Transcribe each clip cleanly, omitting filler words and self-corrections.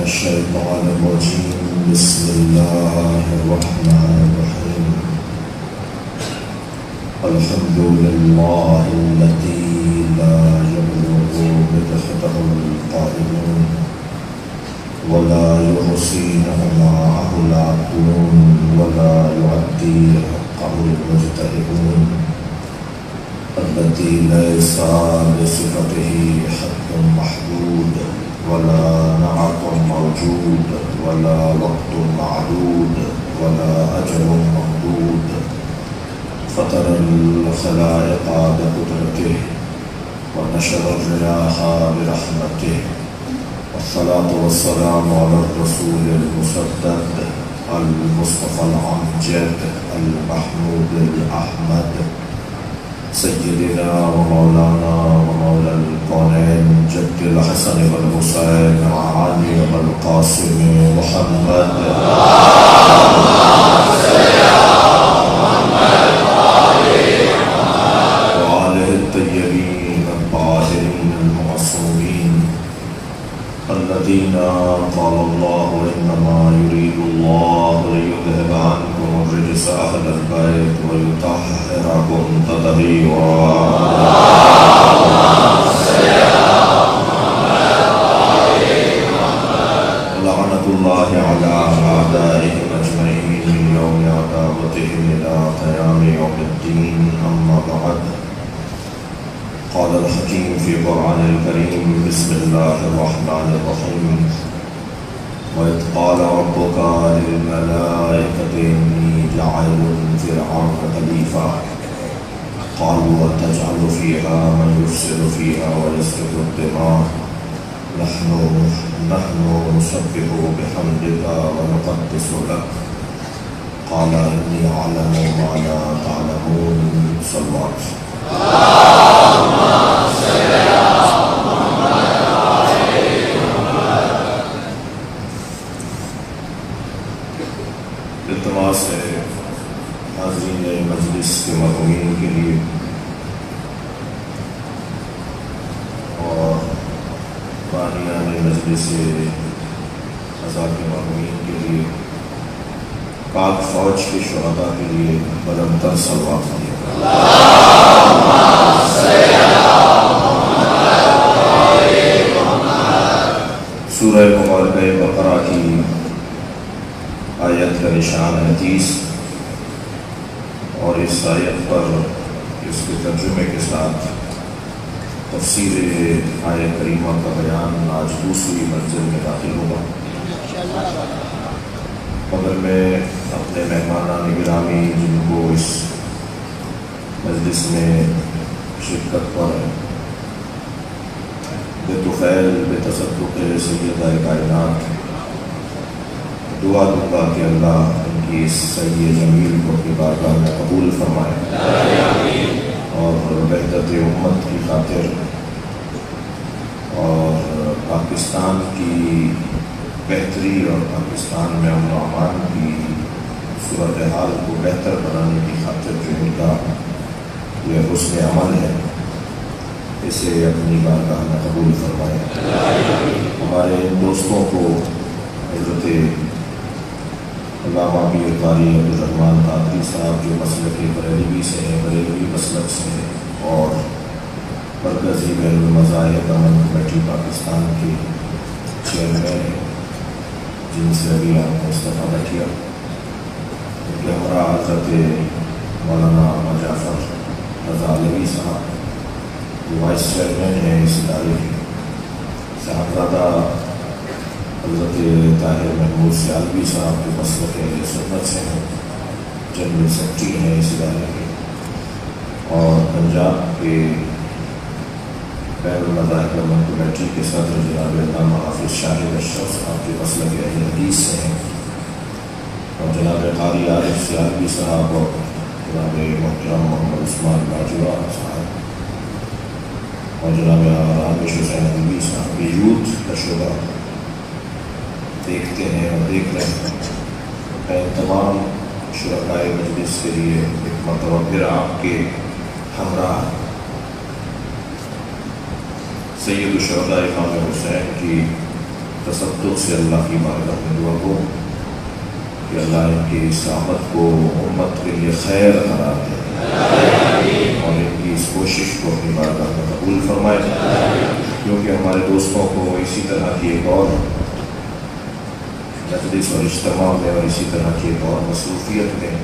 الشيطان الرجيم بسم الله الرحمن الرحيم الحمد لله الذي لا يبلغ بدحته القائلون ولا يحصي نعمه العاقلون ولا يعدي حقه المجتهدون الذي ليس لصفته حد محدود ولا نعت موجود ولا وقت معدود ولا أجل ممدود فطر الخلائق بقدرته ونشر الرياح برحمته والصلاة والسلام على الرسول المسدد المصطفى الأمجد المحمود الأحمد سيدنا ومولانا ومولى الكونين جد الحسن والحسين وعلي والقاسم محمد وآله الطيبين الطاهرين المعصومين الذين قال الله إنما يريد الله ليذهب عنكم الرجس أهل البيت ويطهركم تطهيرا لعنة الله على أعدائهم أجمعين من يوم عداوتهم إلى قيام يوم الدين أما بعد قال الحكيم في القرآن الكريم بسم الله الرحمن الرحيم وإذ قال ربك للملائكة إني جاعل في الأرض خليفة قالوا أتجعل فيها من يفسد فيها ويسفك الدماء نحن نسبح بحمدك ونقدس لك قال إني أعلم ما لا تعلمون صلى الله عليه وسلم التماس ہے حاضرین مجلس کے مرحومین کے لیے اور بانیان مجلس اعضاء کے مرحومین کے لیے پاک فوج کے شہداء کے لیے بلند تر صلوات ہیں۔ سورہ مبارکہ بقرہ کی آیت کا نشان ہے 30 اور اس آیت پر اس کے ترجمے کے ساتھ تفسیر آیت کریمہ کا بیان آج دوسری منزل میں داخل ہوگا، مگر میں اپنے مہمانان گرامی جن کو اس مجلس میں شرکت پر بے طفیل بے تصدق سیدہ کائنات دعا دوں گا کہ اللہ ان کی اس سعی جمیل کو اپنی بارگاہ میں قبول فرمائے اور وحدت امت کی خاطر اور پاکستان کی بہتری اور پاکستان میں امن و امان کی صورتحال کو بہتر بنانے کی خاطر جو ان کا یہ حسن عمل ہے اسے اپنی بارگاہ میں قبول فرمائے۔ ہمارے دوستوں کو حضرت علامہ پیر قاری عبدالرحمن قادری صاحب جو مسلک بریلوی سے ہیں، بریلوی مسلک سے ہیں اور مرکزی بین المذاہب امن کمیٹی پاکستان کے چیئرمین ہیں، جن سے ابھی آپ نے استفادہ کیا، ان کے ہمراہ حضرت مولانا جعفر رضا علوی صاحب جو وائس چیئرمین ہیں اس ادارے کے، صاحبزادہ حضرت طاہر محمود سیالوی صاحب جو مسلک سنت سے ہیں، جنرل سیکرٹری ہیں اس ادارے کے، اور پنجاب کے بین المذاہب امن کمیٹی کے صدر جناب علامہ حافظ شاہد اشرف صاحب جو مسلک اہل حدیث سے ہیں، اور جناب قاری عارف سیالوی صاحب اور جناب محترم محمد عثمان باجوہ صاحب اور جناب رامش حسین علوی صاحب یہ یوتھ کا شعبہ دیکھتے ہیں اور دیکھ رہے ہیں۔ میں تمام شرکائے مجلس کے لیے ایک مرتبہ پھر آپ کے ہمراہ سید الشہداء امام حسین کی تصدق سے اللہ کی بارگاہ میں دعا کو کہ اللہ ان کی اس آمد کو امت کے لیے خیر قرار دے اور ان کی اس کوشش کو اپنی بارگاہ میں قبول فرمائے، کیونکہ ہمارے دوستوں کو اسی طرح کی ایک اور مجلس اور اجتماع میں اور اسی طرح کی ایک اور مصروفیت میں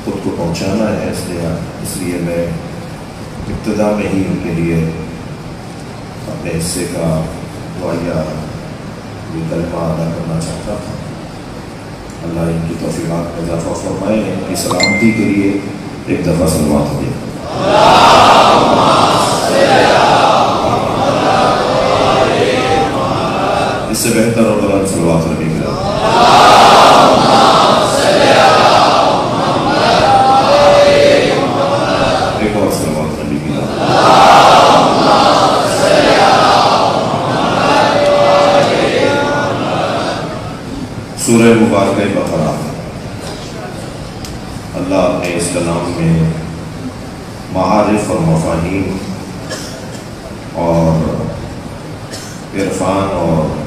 خود کو پہنچانا ہے، اس لیے میں ابتدا میں ہی ان کے لیے اپنے حصے کا دعائیہ یہ کلمہ ادا کرنا چاہتا تھا۔ اللہ ان کی توفیقات میں اضافہ فرمائے، ان کی سلامتی کے لیے ایک دفعہ صلوات ہو جائے۔ اس سے بہتر اور بلند صلوات نبی کرام۔ ایک اور صلوات نبی کرام۔ سورہ مبارکہ بقرہ، اللہ اپنے اس کلام میں معارف اور مفاہیم اور عرفان اور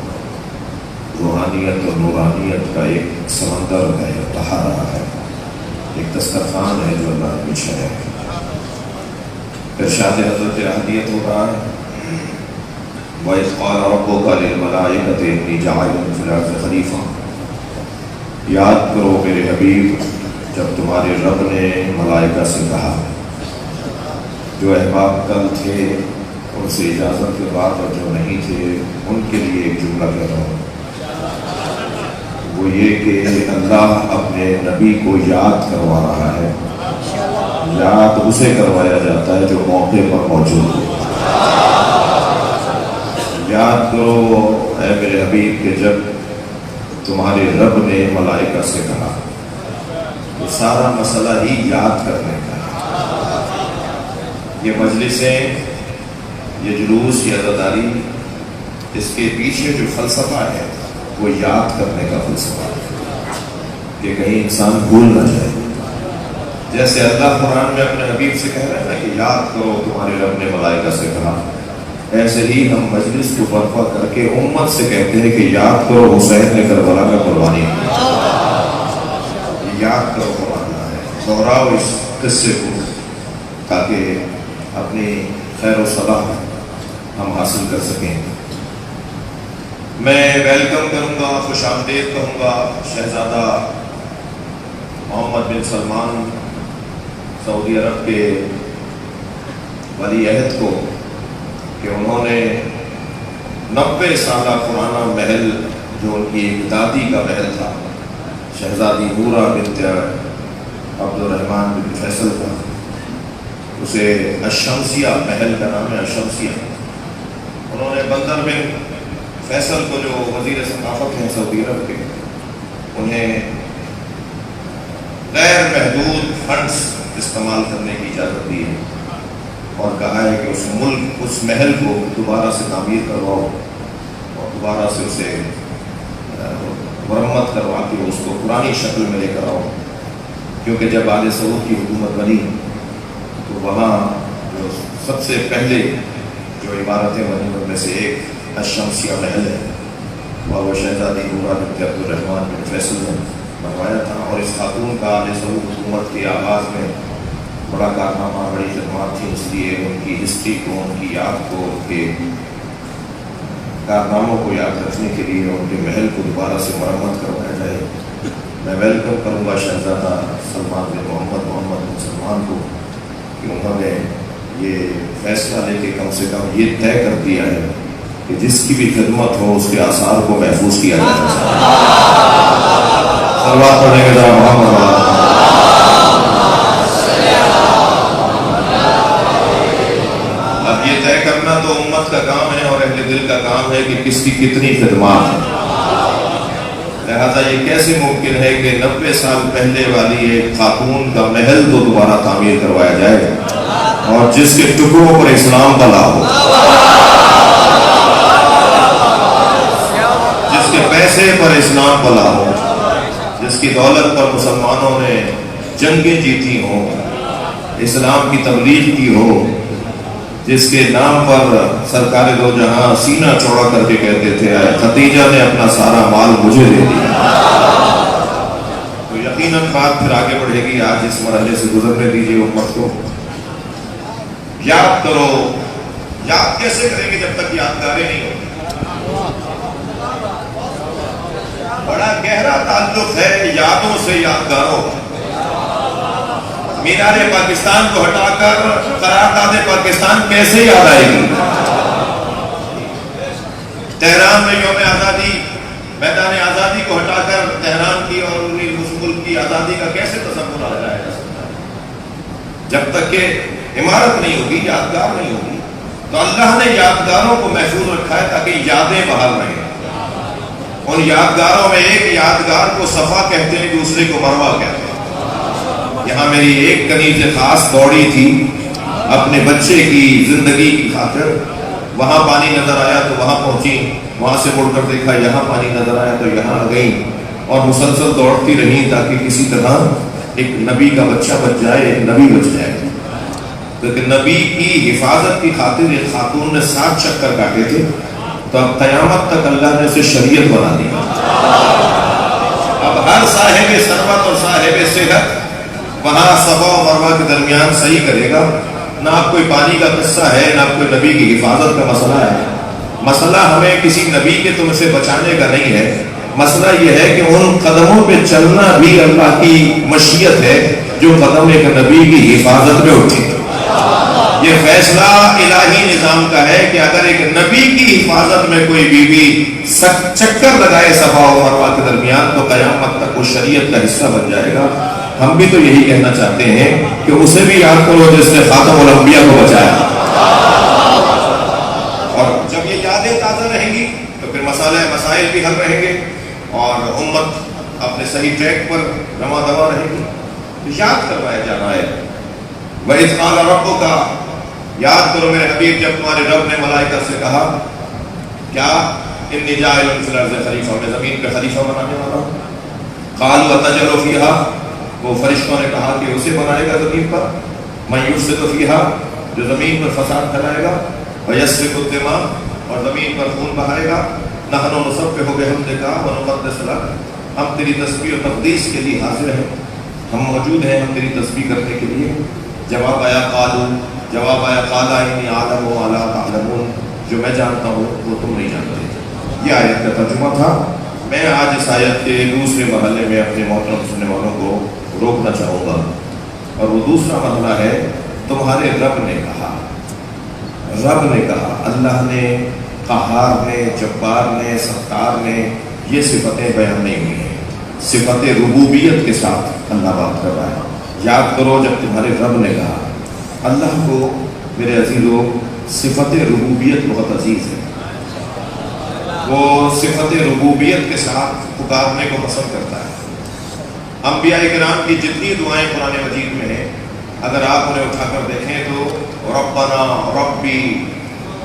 روحانیت اور نورانیت کا ایک سمندر ہے، بہا رہا ہے، ایک دسترخوان ہے جو اللہ نے بچھایا ہے۔ ارشاد حضرت احدیت ہو رہا ہے، وَإِذْ قَالَ رَبُّكَ لِلْمَلَائِكَةِ إِنِّي جَاعِلٌ فِي الْأَرْضِ خَلِيفَةً۔ یاد کرو میرے حبیب جب تمہارے رب نے ملائکہ سے کہا، جو احباب کل تھے ان سے اجازت کے بعد اور جو نہیں تھے ان کے لیے ایک جملہ کہہ رہا ہوں، وہ یہ کہ اللہ اپنے نبی کو یاد کروا رہا ہے۔ یاد اسے کروایا جاتا ہے جو موقع پر موجود ہے۔ یاد کرو اے میرے حبیب کہ جب تمہارے رب نے ملائکہ سے کہا، تو سارا مسئلہ ہی یاد کرنے کا ہے۔ یہ مجلسیں، یہ جلوس، یہ عزاداری، اس کے پیچھے جو فلسفہ ہے وہ یاد کرنے کا فلسفہ ہے کہ کہیں انسان بھول نہ جائے۔ جیسے اللہ قرآن میں اپنے حبیب سے کہہ رہے ہیں کہ یاد کرو تمہارے رب نے ملائکہ سے کہا، ایسے ہی ہم مجلس کو برپا کر کے امت سے کہتے ہیں کہ یاد کرو حسین نے کربلا میں قربانی کی، یاد کرو قربانی ہے، دہراؤ اس قصے کو تاکہ اپنی خیر و صلاح ہم حاصل کر سکیں۔ میں ویلکم کروں گا، خوش آمدید کہوں گا شہزادہ محمد بن سلمان سعودی عرب کے ولی عہد کو کہ انہوں نے 90 سالہ پرانا محل جو ان کی ایک دادی کا محل تھا، شہزادی نورہ بنت عبد الرحمن بن فیصل کا، اسے الشمسیہ محل کا نام ہے الشمسیہ، انہوں نے بندر بن فیصل کو جو وزیر ثقافت ہیں سعودی عرب کے، انہیں غیر محدود فنڈز استعمال کرنے کی اجازت دی ہے اور کہا ہے کہ اس ملک اس محل کو دوبارہ سے تعمیر کرواؤ اور دوبارہ سے اسے مرمت کروا کے اس کو پرانی شکل میں لے کر آؤ، کیونکہ جب آل سعود کی حکومت بنی تو وہاں جو سب سے پہلے جو عمارتیں بنی ان میں سے ایک الشمسیہ محل ہے، وہ شہزادی نورہ بنت عبد الرحمن بن فیصل نے بنوایا تھا، اور اس خاتون کا آل سعود حکومت کے آغاز میں بڑا کارنامہ، بڑی خدمات تھی، اس لیے ان کی ہسٹری کو، ان کی یاد کو، ان کے کارناموں کو یاد رکھنے کے لیے ان کے محل کو دوبارہ سے مرمت کروایا جائے۔ میں ویلکم کروں گا شہزادہ سلمان بن محمد بن سلمان کو کہ انہوں نے یہ فیصلہ لے کے کم سے کم یہ طے کر دیا ہے کہ جس کی بھی خدمت ہو اس کے آثار کو محفوظ کیا جائے۔ صلوات پڑھنے کے ذرا محمد اب یہ طے کرنا تو امت کا کام ہے اور اہل دل کا کام ہے کہ کس کی کتنی خدمات ہے۔ لہذا یہ کیسے ممکن ہے کہ 90 سال پہلے والی ایک خاتون کا محل تو دوبارہ تعمیر کروایا جائے اور جس کے ٹکڑوں پر اسلام بلا ہو، جس کے پیسے پر اسلام بلا ہو، جس کی دولت پر مسلمانوں نے جنگیں جیتی ہوں، اسلام کی تبلیغ کی ہو، جس کے نام پر سرکار دو جہاں سینہ چوڑا کر کے کہتے تھے ختیجہ نے اپنا سارا مال مجھے دے دیا، تو یقیناً بات پھر آگے بڑھے گی۔ آج اس مرحلے سے گزرنے دیجیے امت کو۔ یاد کرو، یاد کیسے کریں گے جب تک یادگاریں نہیں ہوتی؟ بڑا گہرا تعلق ہے یادوں سے یادگاروں کا۔ مینار پاکستان کو ہٹا کر قرارداد پاکستان کیسے یاد آئے گی؟ تہران میں یوم آزادی، میدان آزادی کو ہٹا کر تہران کی اور اس ملک کی آزادی کا کیسے تصور آ جائے گا؟ جب تک کہ عمارت نہیں ہوگی، یادگار نہیں ہوگی۔ تو اللہ نے یادگاروں کو محفوظ رکھا ہے تاکہ یادیں بحال رہیں۔ ان یادگاروں میں ایک یادگار کو صفا کہتے ہیں، دوسرے کو مروہ کہتے ہیں۔ یہاں میری ایک کنیز خاص دوڑی تھی اپنے بچے کی زندگی کی خاطر، وہاں پانی نظر آیا تو وہاں پہنچی، وہاں سے مڑ کر دیکھا یہاں پانی نظر آیا تو یہاں آ گئی، اور مسلسل دوڑتی رہی تاکہ کسی طرح ایک نبی کا بچہ بچ جائے، ایک نبی بچ جائے۔ لیکن نبی کی حفاظت کی خاطر ایک خاتون نے 7 چکر کاٹے تھے، تو اب قیامت تک اللہ نے اسے شریعت بنا دی۔ اب ہر صاحب ثروت اور صاحب صحت وہاں صفا و مروہ کے درمیان صحیح کرے گا۔ نہ آپ کوئی پانی کا قصہ ہے، نہ کوئی نبی کی حفاظت کا مسئلہ ہے۔ مسئلہ ہمیں کسی نبی کے تم سے بچانے کا نہیں ہے، مسئلہ یہ ہے کہ ان قدموں پہ چلنا بھی اللہ کی مشیت ہے جو قدم ایک نبی کی حفاظت میں اٹھے۔ یہ فیصلہ الہی نظام کا ہے کہ اگر ایک نبی کی حفاظت میں کوئی بیوی چکر لگائے صفا و مروہ کے درمیان تو قیامت تک وہ شریعت کا حصہ بن جائے گا۔ ہم بھی تو یہی کہنا چاہتے ہیں کہ اسے بھی یاد کرو جس نے خاتم الانبیاء کو بچایا۔ اور جب یہ یادیں تازہ رہیں گی تو پھر مسائل بھی حل رہیں گے اور امت اپنے صحیح ٹریک پر رواں دوا رہے گی۔ یاد کروایا جانا ہے۔ وَإِذْ قَالَ رَبُّكَ، یاد کرو میرے حبیب جب تمہارے رب نے ملائکہ سے کہا کیا اِنِّی جَاعِلٌ فِی الْأَرْضِ خلیفہ، میں زمین پہ خلیفہ بنانے والا ہوں۔ قَالُوا أَتَجْعَلُ فِیہَا، وہ فرشتوں نے کہا کہ اسے بنائے گا زمین پر، مَن یُفْسِدُ فِیہَا، جو زمین پر فساد پھیلائے گا، وَیَسْفِکُ الدِّمَاءَ، اور زمین پر خون بہائے گا، نَحْنُ نُسَبِّحُ بِحَمْدِکَ وَنُقَدِّسُ لَکَ، ہم تیری تسبیح و تقدیس کے لیے حاضر ہیں، ہم موجود ہیں ہم تیری تسبیح کرنے کے لیے۔ جواب آیا قالوا، جواب آیا قال انی اعلم ما لا تعلمون، جو میں جانتا ہوں وہ تم نہیں جانتے۔ یہ آیت کا ترجمہ تھا۔ میں آج اس آیت کے دوسرے مرحلے میں اپنے محترم سننے والوں کو روکنا چاہوں گا، اور وہ دوسرا مرحلہ ہے تمہارے رب نے کہا۔ رب نے کہا، اللہ نے، قہار نے، جبار نے، ستار نے، یہ صفتیں بیان نہیں ہوئی ہیں۔ صفت ربوبیت کے ساتھ اللہ بات کر رہا ہے۔ یاد کرو جب تمہارے رب نے کہا، اللہ کو میرے عزیزو صفت ربوبیت بہت عزیز ہے۔ وہ صفت ربوبیت کے ساتھ پکارنے کو پسند کرتا ہے۔ انبیاء کرام کی جتنی دعائیں قرآن مجید میں ہیں، اگر آپ انہیں اٹھا کر دیکھیں تو ربنا ربی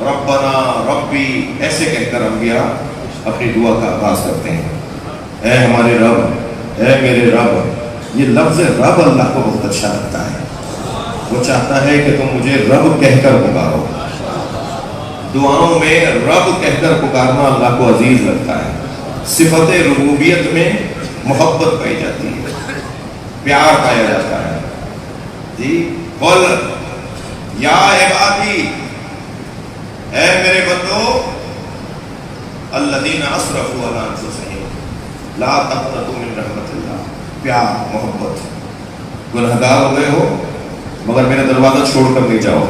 ربنا ربی ایسے کہہ کر انبیاء اپنی دعا کا آغاز کرتے ہیں۔ اے ہمارے رب، اے میرے رب۔ یہ لفظ رب اللہ کو بہت اچھا لگتا ہے، وہ چاہتا ہے کہ تم مجھے رب کہہ کر پکارو۔ دعاؤں میں رب کہہ کر پکارنا اللہ کو عزیز لگتا ہے۔ صفت ربوبیت میں محبت پائی جاتی ہے، پیار پایا جاتا ہے۔ جی قل یا عبادی، اے میرے بندو، الذین اسرفوا علی انفسہم لا تقنطوا من رحمت اللہ، پیار، محبت۔ گنہگار ہو گئے ہو مگر میرا دروازہ چھوڑ کر نہیں جاؤ،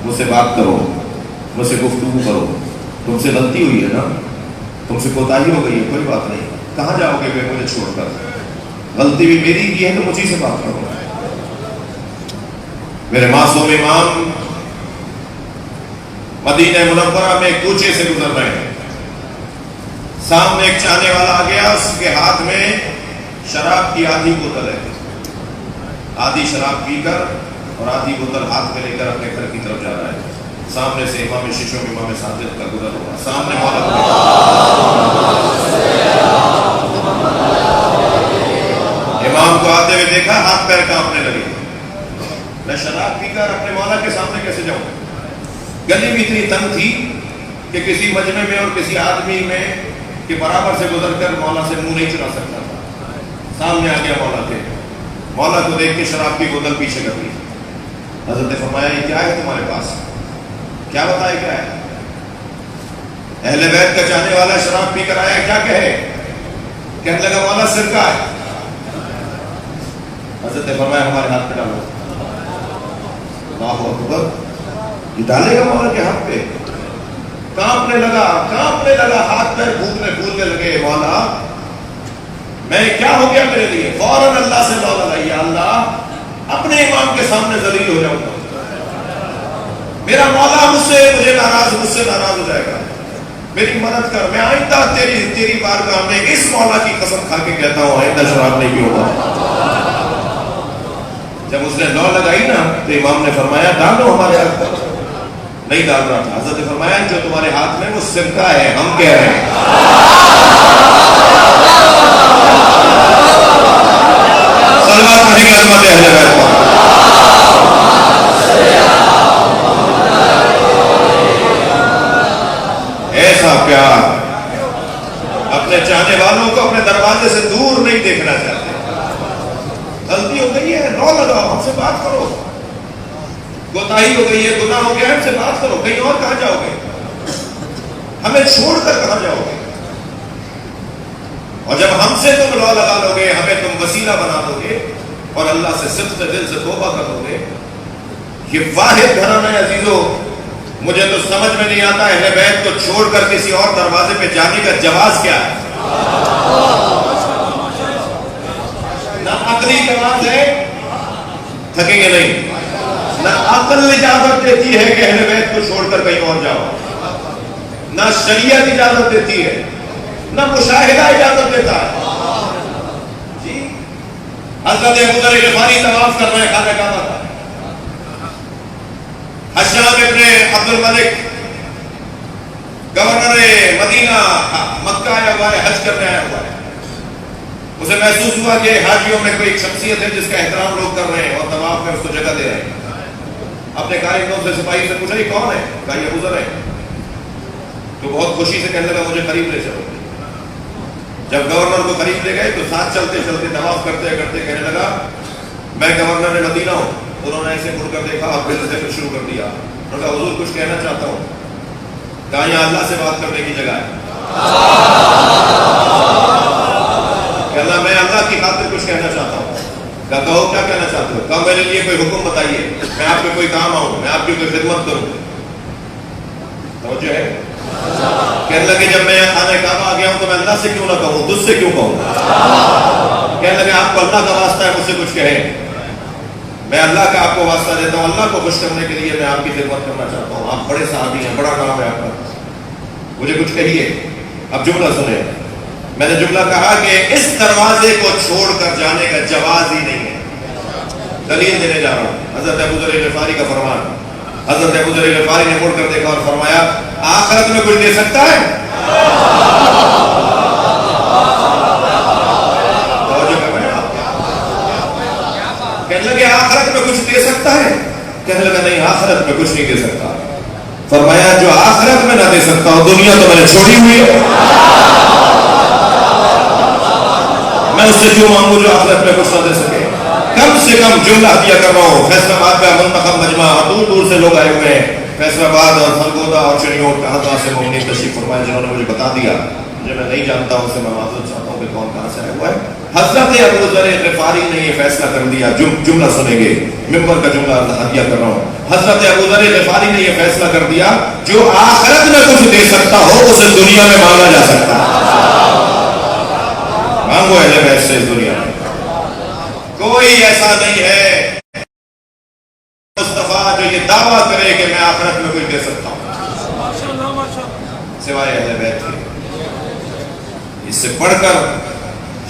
مجھ سے بات کرو، مجھ سے گفتگو کرو۔ تم سے غلطی ہوئی ہے نا، تم سے کوتاہی ہو گئی ہے، کوئی بات نہیں، کہاں جاؤ گے مجھے چھوڑ کر؟ غلطی بھی میری کی ہے تو مجھے سے بات کرو۔ میرے معصوم امام مدینہ منورہ میں ایک کوچے سے گزر رہے ہیں، سامنے ایک چاہنے والا آ گیا، اس کے ہاتھ میں شراب کی آدھی بوتل ہے، آدھی شراب پی کر اور آدھی بوتل ہاتھ میں لے کر اپنے گھر کی طرف جا رہا ہے۔ سامنے سے امام ششم امام ساجد کا گزر ہوا، سامنے امام کو آتے ہوئے دیکھا، ہاتھ پیر کانپنے لگے۔ میں شراب پی کر اپنے مولا کے سامنے کیسے جاؤں؟ گلی بھی اتنی تنگ تھی کہ کسی مجمع میں اور کسی آدمی میں کے برابر سے گزر کر مولا سے منہ نہیں چلا سکتا تھا. سامنے آ گیا مولا کے، مولا کو دیکھ کے شراب کی بوتل پیچھے کر دی. حضرت نے فرمایا یہ کیا ہے تمہارے پاس؟ کیا بتائے کیا ہے؟ اہل بیت کا چاہنے والا شراب پی کر آیا، کیا کہے؟ کہنے لگا مولا سرکہ ہے. حضرت نے فرمایا ہمارے ہاتھ پہ ڈالو. اللہ اکبر، یہ ڈالے گا مولا کے ہاتھ پہ؟ کانپنے لگا، ہاتھ پیر پھولنے لگے. مولا میں کیا ہو گیا میرے لیے؟ فوراً اللہ سے دعا لگائی، یا اللہ اپنے امام کے سامنے ذلیل ہو جاؤں گا، میرا مولا مجھ سے ناراض ہو جائے گا، میری مدد کر. میں آئندہ تیری بارگاہ میں اس مولا کی قسم کھا کے کہتا ہوں آئندہ شراب نہیں پیوں گا. جب اس نے لو لگائی نا تو امام نے فرمایا ڈالو ہمارے ہاتھ پر. نہیں ڈال رہا تھا. حضرت نے فرمایا جو تمہارے ہاتھ میں وہ سرکہ ہے، ہم کہہ رہے ہیں. سلوات پڑھیں گے عظمت اہل بیت پر. ایسا پیار اپنے چاہنے والوں کو اپنے دروازے سے دور نہیں دیکھنا چاہتے. غلطی ہو گئی ہے، رو لگاؤ، ہم سے بات کرو. کوتاہی ہو گئی ہے، گناہ ہو گیا، ہم سے بات کرو. کہیں اور کہاں جاؤ گے؟ ہمیں چھوڑ کر کہاں جاؤ گے؟ اور جب ہم سے تم رو لگا لو گے، ہمیں تم وسیلہ بنا دو گے اور اللہ سے صدق دل سے توبہ کر دو گے. یہ واحد گھرانہ ہے عزیزو. مجھے تو سمجھ میں نہیں آتا اہل بیت کو چھوڑ کر کسی اور دروازے پہ جانے کا جواز کیا ہے. نہ عقلی جواز ہے، تھکیں گے نہیں. نہ عقل اجازت دیتی ہے کہ اہل بیت کو چھوڑ کر کہیں اور جاؤ. نہ شریعت اجازت دیتی ہے، نہ مشاہدہ اجازت دیتا ہے. جی حضرت ابو ذر غفاری طواف کر رہے ہیں خانہ کعبہ کا. حشام ابن عبد الملک گورنر مدینہ مکہ آیا ہوا ہے، حج کرنے آیا ہوا ہے. اسے محسوس ہوا کہ حاجیوں میں کوئی شخصیت ہے جس کا احترام لوگ کر رہے ہیں اور طواف میں اس کو جگہ دے رہے ہیں. اپنے کارکنوں سے سپاہی سے پوچھا یہ کون ہے؟ کہا یہ ابو ذر ہے. تو بہت خوشی سے کہنے لگا مجھے قریب لے چلو. جب گورنر کو قریب لے گئے تو ساتھ چلتے چلتے طواف کرتے کرتے کہنے لگا میں گورنر مدینہ ہوں. انہوں نے ایسے مڑ کر دیکھا اور پھر سے پھر شروع کر دیا. انہوں نے کہا حضور کچھ کہنا چاہتا ہوں. کہا یہاں اللہ سے بات کرنے کی جگہ ہے. کہ اللہ میں اللہ کی خاطر کچھ کہنا چاہتا ہوں. کہا کہو کیا کہنا چاہتے ہو؟ کہا میرے لیے کوئی حکم بتائیے، میں آپ کے کوئی کام آؤں، میں آپ کی کوئی خدمت کروں. توجہ ہے؟ کہنے لگے جب میں یہاں خانہ کعبہ آ گیا ہوں تو میں اللہ سے کیوں نہ کہوں، تجھ سے کیوں کہوں. کہنے لگے آپ کو اللہ کا واسطہ ہے، مجھ سے کچھ کہیں. میں اللہ کا آپ کو واسطہ دیتا ہوں، اللہ کو خوش کرنے کے لیے میں آپ کی خدمت کرنا چاہتا ہوں. آپ بڑے صحابی ہیں، بڑا نام ہے آپ کا، مجھے کچھ کہیے. اب جملہ سنیں. میں نے جملہ کہا کہ اس دروازے کو چھوڑ کر جانے کا جواز ہی نہیں ہے. دلیل دینے جا رہا ہوں. حضرت ابو ذر غفاری کا فرمان. حضرت ابو ذر غفاری نے مڑ کر دیکھا اور فرمایا آخرت میں کچھ دے سکتا ہے؟ کہنے لگے آخرت میں کچھ دے سکتا ہے؟ کہنے لگا نہیں آخرت میں کچھ نہیں دے سکتا. فرمایا جو آخرت میں نہ دے سکتا ہو دنیا تو میں نے چھوڑی ہوئی ہے، میں اس سے کیوں مانگوں جو آخرت میں کچھ نہ دے سکے. کم سے کم جملہ ہدیہ کر رہا ہوں. فیصل آباد کا منتخب مجمع اور دور دور سے لوگ آئے ہوئے ہیں. فیصل آباد اور خرگودا اور چنیوٹ کہاں کہاں سے مومنین تشریف فرمائے جنہوں نے مجھے بتا دیا. مجھے میں نہیں جانتا ہوں، سے میں معذرت چاہتا ہوں کہ کون کہاں سے آیا ہوا ہے. حضرت ابو ذر غفاری نے یہ فیصلہ کر دیا. جملہ سنیں گے، ممبر کا جملہ ہدیہ کر رہا ہوں. حضرت ابو ذر غفاری نے یہ فیصلہ کر دیا جو آخرت میں کچھ دے سکتا ہو اسے دنیا میں مانگا جا سکتا ہے. مانگو اہل بیت سے اس دنیا میں. کوئی ایسا نہیں ہے مصطفیٰ جو یہ دعویٰ کرے کہ میں آخرت میں کچھ دے سکتا ہوں سوائے اہل بیت کے. اس سے پڑھ کر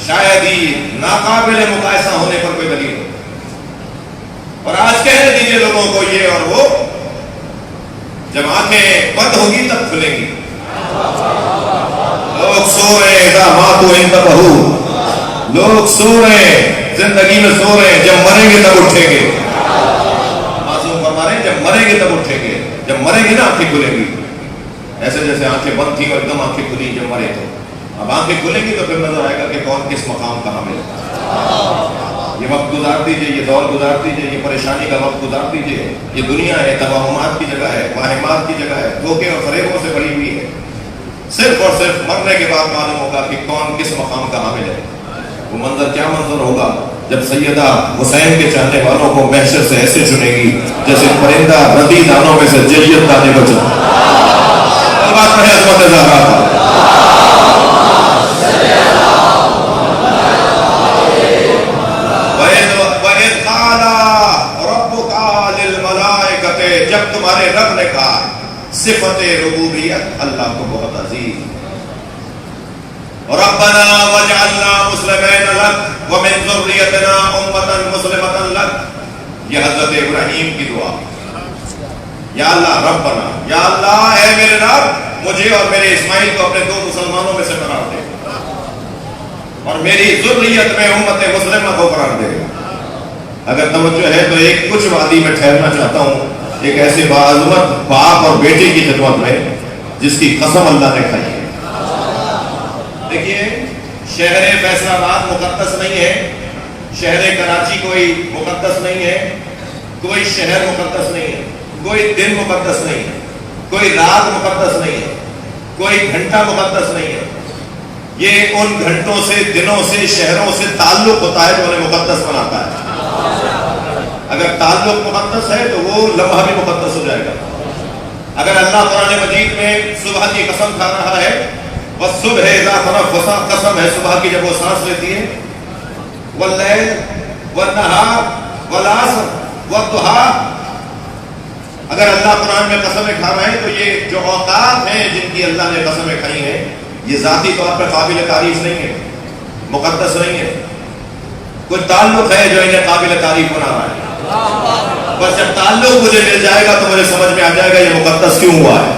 شاید ہی ناقابل مقایسہ ہونے پر کوئی دلیل ہو. اور آج کہنے دیجئے لوگوں کو یہ اور وہ، جب آنکھیں بند ہوگی تب کھلیں گی. لوگ سو رہے ہیں اذا ماتوا انتبہوا، لوگ سو رہے ہیں زندگی میں سو رہے ہیں، جب مریں گے تب اٹھیں گے. معصوم فرما رہے ہیں جب مریں گے تب اٹھیں گے. جب مریں گے نا آنکھیں کھلیں گی، ایسے جیسے آنکھیں بند تھیں اور ایک دم آنکھیں کھلی جب مرے تو، اب آنکھیں کھلیں گی تو پھر نظر آئے گا کہ کون کس مقام کہاں ملے۔ یہ وقت گزار دیجئے، یہ دور گزار دیجئے، یہ پریشانی کا وقت گزار دیجئے۔ یہ دنیا ہے، توہمات کی جگہ ہے، واہمات کی جگہ ہے، دھوکے اور فریبوں سے بھری ہوئی ہے۔ صرف اور صرف مرنے کے بعد معلوم ہوگا کہ کون کس مقام کا حامل ہے۔ وہ منظر کیا منظر ہوگا جب سیدہ حسین کے چاہنے والوں کو محشر سے ایسے چنے گی جیسے پرندہ ردی دانوں میں سے جیت دانے کو چنا۔ بات ہے عظمت زہرا کا۔ جب تمہارے رب نے کہا صفت ربوبیت اللہ کو بہت عزیز، ربنا وجعلنا مسلمین لک ومن ذریتنا امۃ مسلمۃ لک، یہ حضرت ابراہیم کی دعا۔ یا اللہ ربنا، یا اللہ اے میرے رب، مجھے اور میرے اسماعیل کو اپنے دو مسلمانوں میں سے قرار دے اور میری ذریت میں امت مسلمہ کو قرار دے۔ اگر توجہ ہے تو ایک کچھ وادی میں ٹھہرنا چاہتا ہوں ایک ایسے باعظمت باپ اور بیٹے کی خدمت میں جس کی قسم اللہ نے کھائی ہے۔ دیکھیے، شہر فیصل آباد مقدس نہیں ہے، شہر کراچی کوئی مقدس نہیں ہے، کوئی شہر مقدس نہیں ہے، کوئی دن مقدس نہیں ہے، کوئی رات مقدس نہیں ہے، کوئی گھنٹہ مقدس نہیں ہے۔ یہ ان گھنٹوں سے، دنوں سے، شہروں سے تعلق ہوتا ہے جو انہیں مقدس بناتا ہے۔ اگر تعلق مقدس ہے تو وہ لمحہ بھی مقدس ہو جائے گا۔ اگر اللہ قرآن مجید میں صبح کی قسم کھا رہا ہے، والصبح اذا تنفس، قسم ہے صبح کی جب وہ سانس لیتی ہے، واللیل والنہار والعصر والضحیٰ، اگر اللہ قرآن میں قسمیں کھا رہا ہے تو یہ جو اوقات ہیں جن کی اللہ نے قسمیں کھائی ہیں یہ ذاتی طور پر قابل تعریف نہیں ہے، مقدس نہیں ہے، کوئی تعلق ہے جو انہیں قابل تعریف بنا رہا ہے۔ بس جب تعلق مجھے مل جائے گا تو مجھے سمجھ میں آ جائے گا یہ مقدس کیوں ہوا ہے۔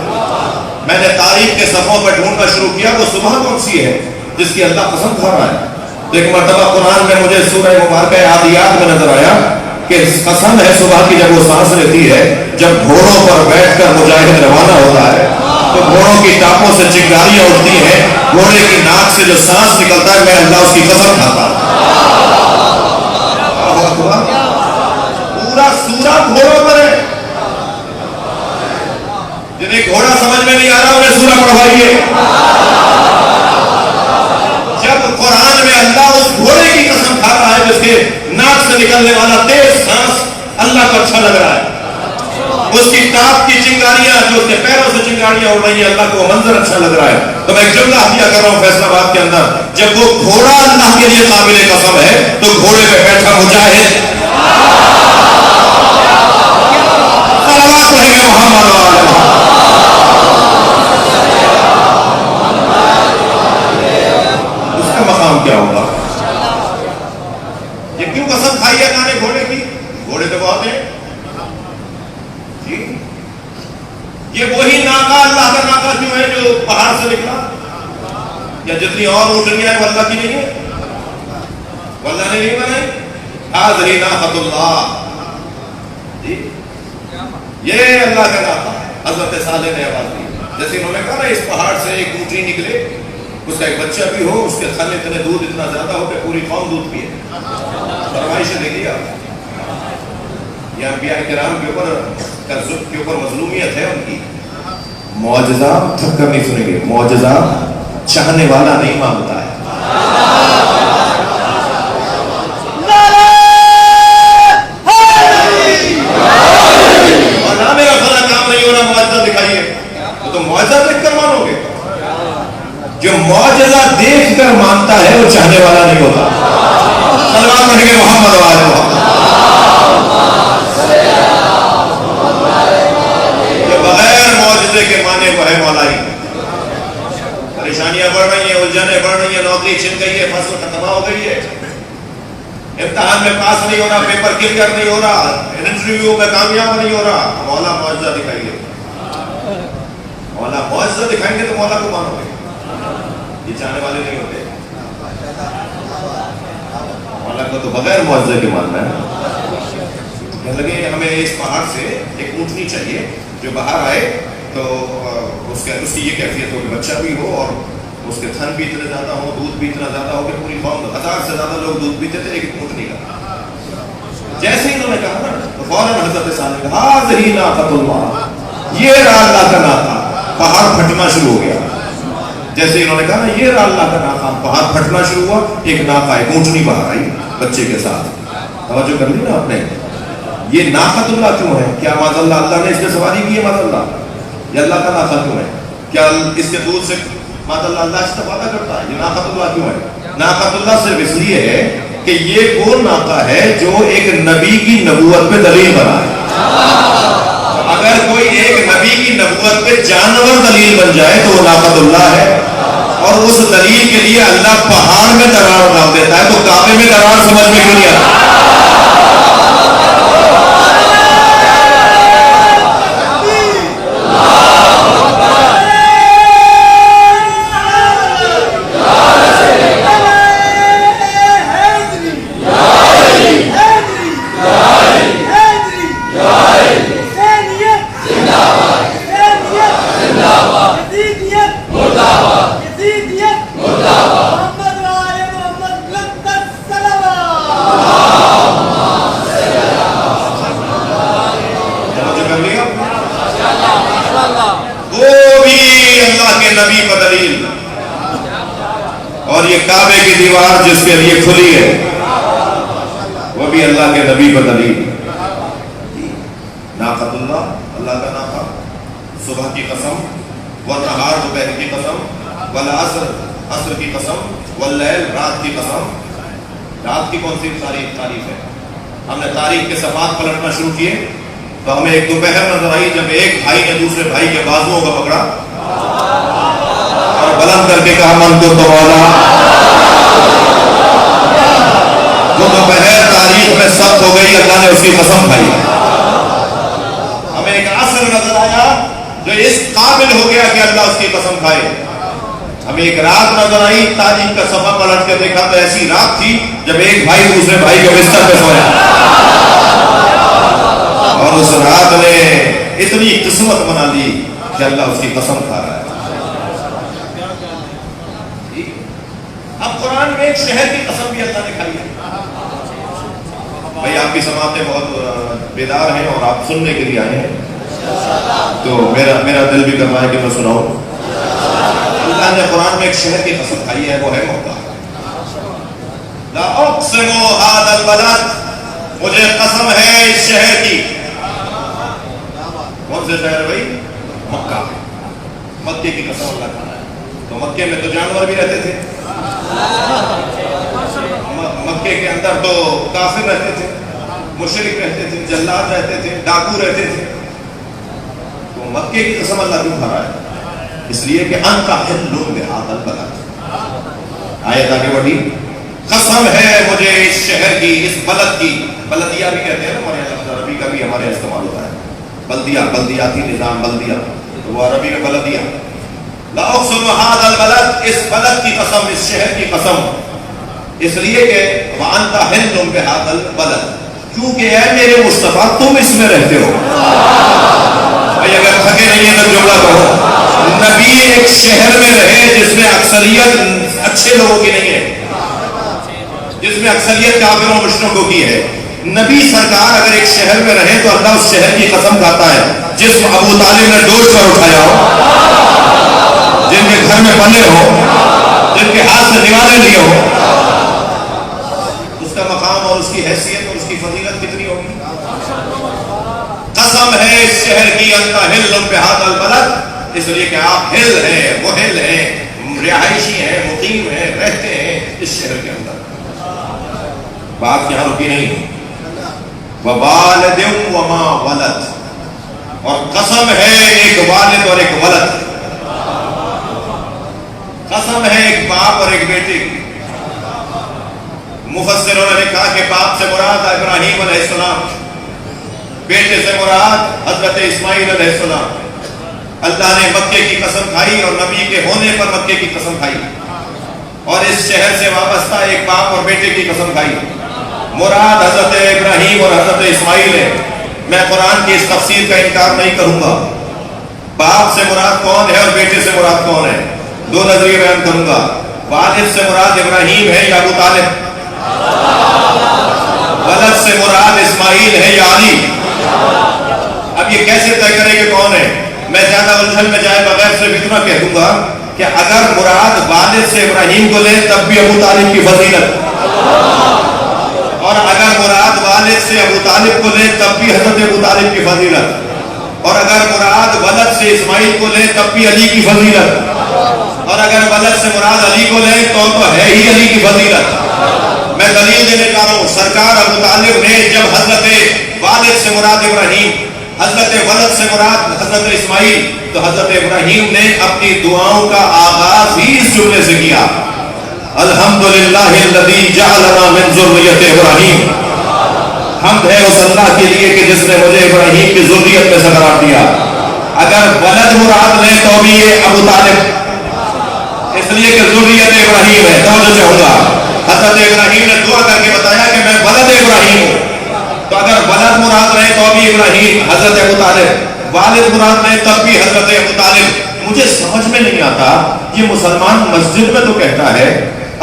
میں نے تاریخ کے صفحوں پر ڈھونڈنا شروع کیا وہ صبح کون سی ہے جس کی اللہ قسم کھا رہا ہے۔ تو ایک مرتبہ قرآن میں مجھے سورہ مبارکہ عادیات میں نظر آیا کہ قسم ہے صبح کی جب وہ سانس لیتی ہے، جب گھوڑوں پر بیٹھ کر مجاہد روانہ ہوتا ہے تو گھوڑوں کی ٹانپوں سے چنگاریاں اٹھتی ہیں، گھوڑے کی ناک سے جو سانس نکلتا ہے میں اللہ اس کی قسم کھاتا ہوں۔ پورا سورہ گھوڑوں پر ہے، جنہیں گھوڑا سمجھ میں نہیں آ رہا انہیں سورہ پڑھوائیے۔ جب قرآن میں اللہ اس گھوڑے کی قسم کھا رہا ہے جس کے ناک سے نکلنے والا تیز سانس اللہ کو اچھا لگ رہا ہے، اس کی ٹاپ کی چنگاریاں جو اس کے پیروں سے چنگاریاں اڑ رہی ہیں اللہ کو منظر اچھا لگ رہا ہے، تو میں ایک جملہ ہدیہ کر رہا ہوں فیصل آباد کے اندر، جب وہ گھوڑا اللہ کے لیے قابل قسم ہے تو گھوڑے پہ بیٹھا مجاہد صلوات رہے محمد اس کا مقام کیا ہوگا؟ یہ کیوں قسم کھائی ہے اللہ نے گھوڑے کی؟ گھوڑے تو بہت ہیں جی، یہ وہی ناکا اللہ کا ناکا کیوں ہے جو پہاڑ سے نکلا؟ یا جتنی اور اونٹنیاں ہیں وہ اللہ کی نہیں ہے؟ وہ اللہ نے نہیں بنائی؟ حاضری ناقۃ اللہ جی، یہ اللہ کا ناکا ہے۔ حضرت صالح نے آواز دی، جیسے انہوں نے کہا نا اس پہاڑ سے ایک اونٹنی نکلے، اس کا ایک بچہ بھی ہو، اس کے تھن اتنے دودھ اتنا زیادہ ہو کہ پوری قوم دودھ پیے۔ فرمائش دیکھیے آپ، یہ انبیاء کرام کے اوپر مظلومیت ہے ان کی۔ معجزہ تھک کر نہیں سنیں گے، معجزہ چاہنے والا نہیں مانگتا ہے۔ اور نہ میرا فلاں کام نہیں ہو رہا معجزہ دکھائیے، تو تم معجزہ دیکھ کر مانو گے؟ جو معجزہ دیکھ کر مانتا ہے وہ چاہنے والا نہیں ہوتا۔ صلوات پڑھیں گے محمد و آل محمد۔ کے معنی وہ ہے مولائی، پریشانیاں بڑھ رہی ہیں، الجھنیں بڑھ رہی ہیں، نوکری چھن گئی ہے، فصل ختم ہو گئی ہے، امتحان میں پاس نہیں ہو رہا، پیپر کلیئر نہیں ہو رہا، انٹرویو میں کامیاب نہیں ہو رہا، مولا معجزہ دکھائیے۔ مولا معجزہ دکھائیں گے تو مولا کو مانو گے، یہ چاہنے والے نہیں ہوتے۔ مولا کو تو بغیر معجزے کے ماننا ہے۔ کہنے لگے ہمیں اس پہاڑ سے ایک اونٹنی چاہیے جو باہر آئے تو اس کی یہ کیفیت ہو کہ بچہ بھی ہو اور اس کے تھن بھی اتنے زیادہ ہو، دودھ بھی اتنا زیادہ ہو کہ پوری قوم 1000 سے زیادہ لوگ دودھ پیتے تھے ایک اونٹنی کا. جیسے ہی انہوں نے کہا نا تو فوراً حضرت صالح نے کہا ہذہ ناقۃ اللہ، یہ رہا اللہ کا ناقہ. پہاڑ پھٹنا شروع ہو گیا. جیسے ہی انہوں نے کہا نا یہ رہا اللہ کا ناقہ، پہاڑ پھٹنا شروع ہوا. ایک ناقہ ایک اونٹنی باہر آئی بچے کے ساتھ. توجہ کر لی نا آپ نے. یہ ناقۃ اللہ کیوں ہے؟ کیا معاذ اللہ اللہ نے اس پہ سواری کی ہے؟ معاذ اللہ یہ اللہ کا ناقہ کیوں ہے؟ کیا اس کے دودھ سے معاذ اللہ اللہ استفادہ کرتا ہے؟ یہ ناقۃ اللہ کیوں ہے؟ ناقۃ اللہ صرف اس لیے ہے کہ یہ وہ ناقہ ہے جو ایک نبی کی نبوت پہ دلیل بنا ہے. اگر کوئی ایک نبی کی نبوت پہ جانور دلیل بن جائے تو وہ ناقۃ اللہ ہے. اور اس دلیل کے لیے اللہ پہاڑ میں دراڑ ڈال دیتا ہے تو کعبے میں دراڑ سمجھ میں کیوں نہیں آتا؟ نبی پر دلیل. اور یہ کعبے کی دیوار جس کے لیے کھلی ہے وہ بھی اللہ کے نبی پر دلیل. ناقۃ اللہ اللہ کا ناقہ. صبح کی قسم والنہار دوپہر کی قسم والعصر عصر کی قسم واللیل رات کی قسم. رات کی کون سی تاریخ ہے؟ ہم نے تاریخ کے صفحات پلٹنا شروع کیے تو ہمیں ایک دوپہر نظر آئی جب ایک بھائی نے دوسرے بھائی کے بازوؤں کو پکڑا اور بلند کر کے کہا من کو تو مولا. وہ دوپہر تاریخ میں سخت ہو گئی، اللہ نے اس کی قسم کھائی. ہمیں ایک عصر نظر آیا جو اس قابل ہو گیا کہ اللہ اس کی قسم کھائے. ہمیں ایک رات نظر آئی، تاریخ کا صفحہ پلٹ کے دیکھا تو ایسی رات تھی جب ایک بھائی دوسرے بھائی کے بستر پہ سویا اور اس رات نے اتنی قسمت بنا لی کہ اللہ اس کی قسم کھا رہا ہے. اب قرآن میں ایک شہر کی قسم بھی اللہ نے کھائی ہے. بھائی آپ کی سماعتیں بہت بیدار ہیں اور آپ سننے کے لیے آئے ہیں تو میرا دل بھی کرنا ہے کہ میں سناؤں. اللہ نے قرآن میں ایک شہر کی قسم کھائی ہے، وہ ہے مکہ. لا اقسم ھذا البلد، مجھے قسم ہے اس شہر کی. کون سے شہر بھائی؟ مکہ. مکے کی قسم اللہ کھانا ہے. تو مکے میں تو جانور بھی رہتے تھے، مکے کے اندر تو کافر رہتے تھے، مشرک رہتے تھے، جلاد رہتے تھے، ڈاکو رہتے تھے. تو مکے کی قسم اللہ کیوں کھا رہا ہے؟ اس لیے کہ انت حل بھذا البلد. آیت آگے بڑھی. قسم ہے مجھے اس شہر کی، اس بلد کی. بلدیہ بھی کہتے ہیں نا ہمارے یہاں، عربی کا بھی ہمارے استعمال ہوتا ہے. بلدیہ، بلدیاتی نظام، بلدیہ تو وہ عربی میں بلدیہ. لا اقسم ھذا البلد، اس بلد کی قسم، اس شہر کی قسم. اس لیے کہ وانت حل بھذا البلد، کیونکہ اے میرے مصطفیٰ تم اس میں رہتے ہو. بھائی اگر تھکے نہیں ہیں تو جملہ کہو. نبی ایک شہر میں رہے جس میں اکثریت اچھے لوگوں کی نہیں ہے، جس میں اکثریت کافروں و مشرکوں کی ہے. نبی سرکار اگر ایک شہر میں رہے تو اللہ اس شہر کی قسم کھاتا ہے جس میں ابو طالب نے ڈوش پر اٹھایا ہو، جن کے گھر میں پلے ہو، جن کے ہاتھ سے دیواریں لیے ہو. اس کا مقام اور اس کی حیثیت اور اس کی فضیلت کتنی ہوگی. قسم ہے اس شہر کی انت حل بھذا البلد، اس لیے کہ آپ ہل ہیں، محل ہیں، رہائشی ہیں، مقیم ہیں، رہتے ہیں اس شہر کے اندر. بات یہاں رکی نہیں. ووالد وما ولد، اور قسم ہے ایک والد اور ایک ولد. قسم ہے ایک باپ اور ایک بیٹے کی. مفسروں نے لکھا کہ باپ سے مراد ابراہیم علیہ السلام، بیٹے سے مراد حضرت اسماعیل علیہ السلام. اللہ نے مکے کی قسم کھائی اور نبی کے ہونے پر مکے کی قسم کھائی، اور اس شہر سے وابستہ ایک باپ اور بیٹے کی قسم کھائی. مراد حضرت ابراہیم ابراہیم اور حضرت اسماعیل ہے، میں قرآن کی اس تفسیر کا انکار نہیں کروں گا۔ باپ سے مراد کون ہے اور بیٹے سے مراد کون ہے، دو نظریے بیان کروں گا۔ والد سے مراد ابراہیم ہے یا ابو طالب، ولد سے مراد اسماعیل ہے یا علی۔ اب یہ کیسے طے کرے کہ کون ہے؟ میں زیادہ الجھن میں جائے بغیر صرف اتنا کہہ دوں گا کہ اگر مراد والد سے ابراہیم کو لے تب بھی ابو طالب کی فضیلت، اور اگر مراد والد سے ابو طالب کو لے تب بھی حضرت ابو طالب کی فضیلت، اور اگر مراد ولد سے اسماعیل کو لے تب بھی علی کی فضیلت، اور اگر ولد سے مراد علی کو لے تو ہے ہی علی کی فضیلت۔ میں دلیل دینے جا رہا ہوں، سرکار ابو طالب نے جب حضرت والد سے مراد ابراہیم، حضرت ولد سے مراد حضرت اسماعیل، تو حضرت ابراہیم نے اپنی دعاؤں کا آغاز ہی اس جملے سے کیا، الحمدللہ الذی جعلنا من ذریۃ ابراہیم۔ حمد ہے اس اللہ کے لیے کہ جس نے مجھے ابراہیم کی ذریت میں سے قرار دیا۔ اگر ولد مراد لیں تو بھی یہ ابو طالب، اس لیے کہ ذریت ابراہیم ہے۔ توجہ چاہوں گا، حضرت ابراہیم نے دعا کر کے بتایا کہ میں ولد ابراہیم ہوں، تو اگر ولد مراد رہے تو بھی ابراہیم حضرت ابو طالب، والد مراد رہے تب بھی حضرت ابو طالب۔ مجھے سمجھ میں نہیں آتا، یہ مسلمان مسجد میں تو کہتا ہے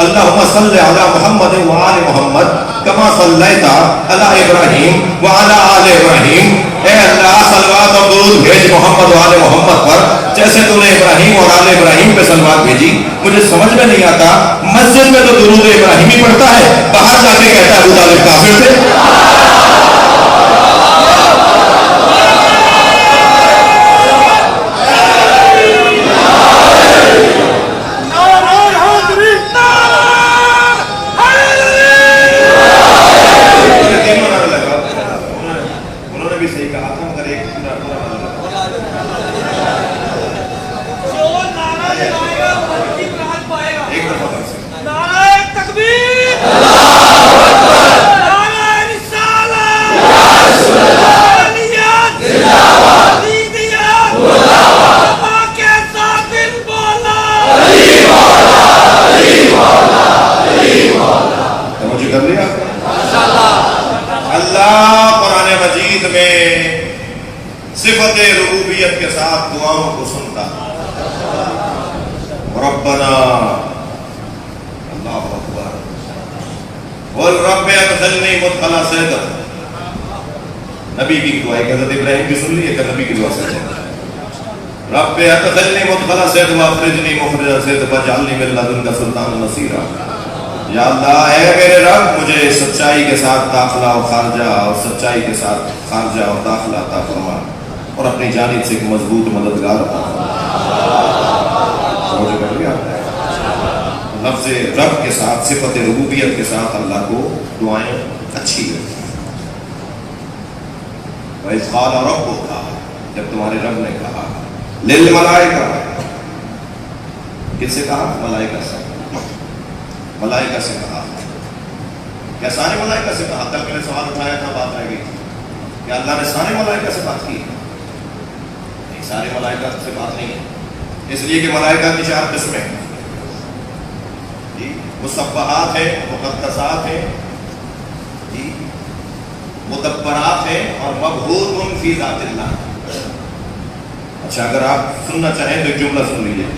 اللہم صلی علی محمد وآل محمد کما صلیت علی ابراہیم وعلی آل ابراہیم، اے اللہ صلوات اور درود بھیج محمد وآل محمد پر جیسے تو نے ابراہیم اور آل ابراہیم پہ صلوات بھیجی۔ مجھے سمجھ میں نہیں آتا، مسجد میں تو درود ابراہیمی پڑھتا ہے، باہر جا کے کہتا ہے ابو طالب کافر تھے۔ اللہ قرآن مجید میں صفت ربوبیت کے ساتھ دعاؤں کو سنتا، ربنا اللہ اکبر قل رب ادخلنی مدخل صدق۔ نبی کی دعا ہے، حضرت ابراہیم کی سن لی ہے کہ نبی کی دعا سے رب ادخلنی مدخل صدق واخرجنی مخرج صدق واجعلنی من لدنک سلطانا نصیرا۔ یا اللہ اے میرے رب، مجھے سچائی کے ساتھ داخلہ اور خارجہ اور سچائی کے ساتھ خارجہ اور داخلہ عطا فرما، اور اپنی جانب سے ایک مضبوط مددگار عطا فرما۔ لفظ رب کے ساتھ، صفت ربوبیت کے ساتھ اللہ کو دعائیں اچھی ہے۔ وَإِذْ قَالَ رَبُّكَ، جب تمہارے رب نے کہا، لِلْمَلَائِكَةِ، کس سے کہا؟ ملائکہ سے، ملائکہ سے کہا۔ کیا سارے ملائکہ سے کہا؟ کل میں نے سوال اٹھایا تھا، بات رہ گئی، کیا اللہ نے سارے ملائکہ سے بات کی؟ نہیں، سارے ملائکہ سے بات نہیں ہے، اس لیے کہ ملائکہ کی 4 قسمیں ہیں، مسبحات ہیں، مقدسات ہیں، مدبرات ہیں، اور مبعوث فی ذات اللہ۔ اچھا، اگر آپ سننا چاہیں تو ایک جملہ سن لیجیے۔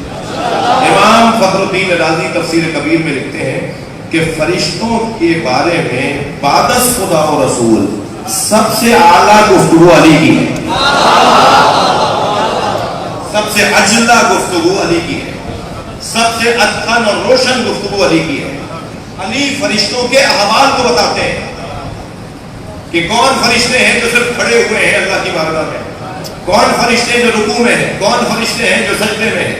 امام فخر الدین رازی تفسیر کبیر میں لکھتے ہیں کہ فرشتوں کے بارے میں بعد از خدا و رسول سب سے اعلیٰ گفتگو علی کی ہے، سب سے اجلا گفتگو علی کی ہے، سب سے اتقن اور روشن گفتگو علی کی ہے۔ علی فرشتوں کے احوال کو بتاتے ہیں کہ کون فرشتے ہیں جو صرف کھڑے ہوئے ہیں اللہ کی بارگاہ میں، کون فرشتے ہیں جو رکوع میں ہیں، کون فرشتے ہیں جو سجدے میں ہیں۔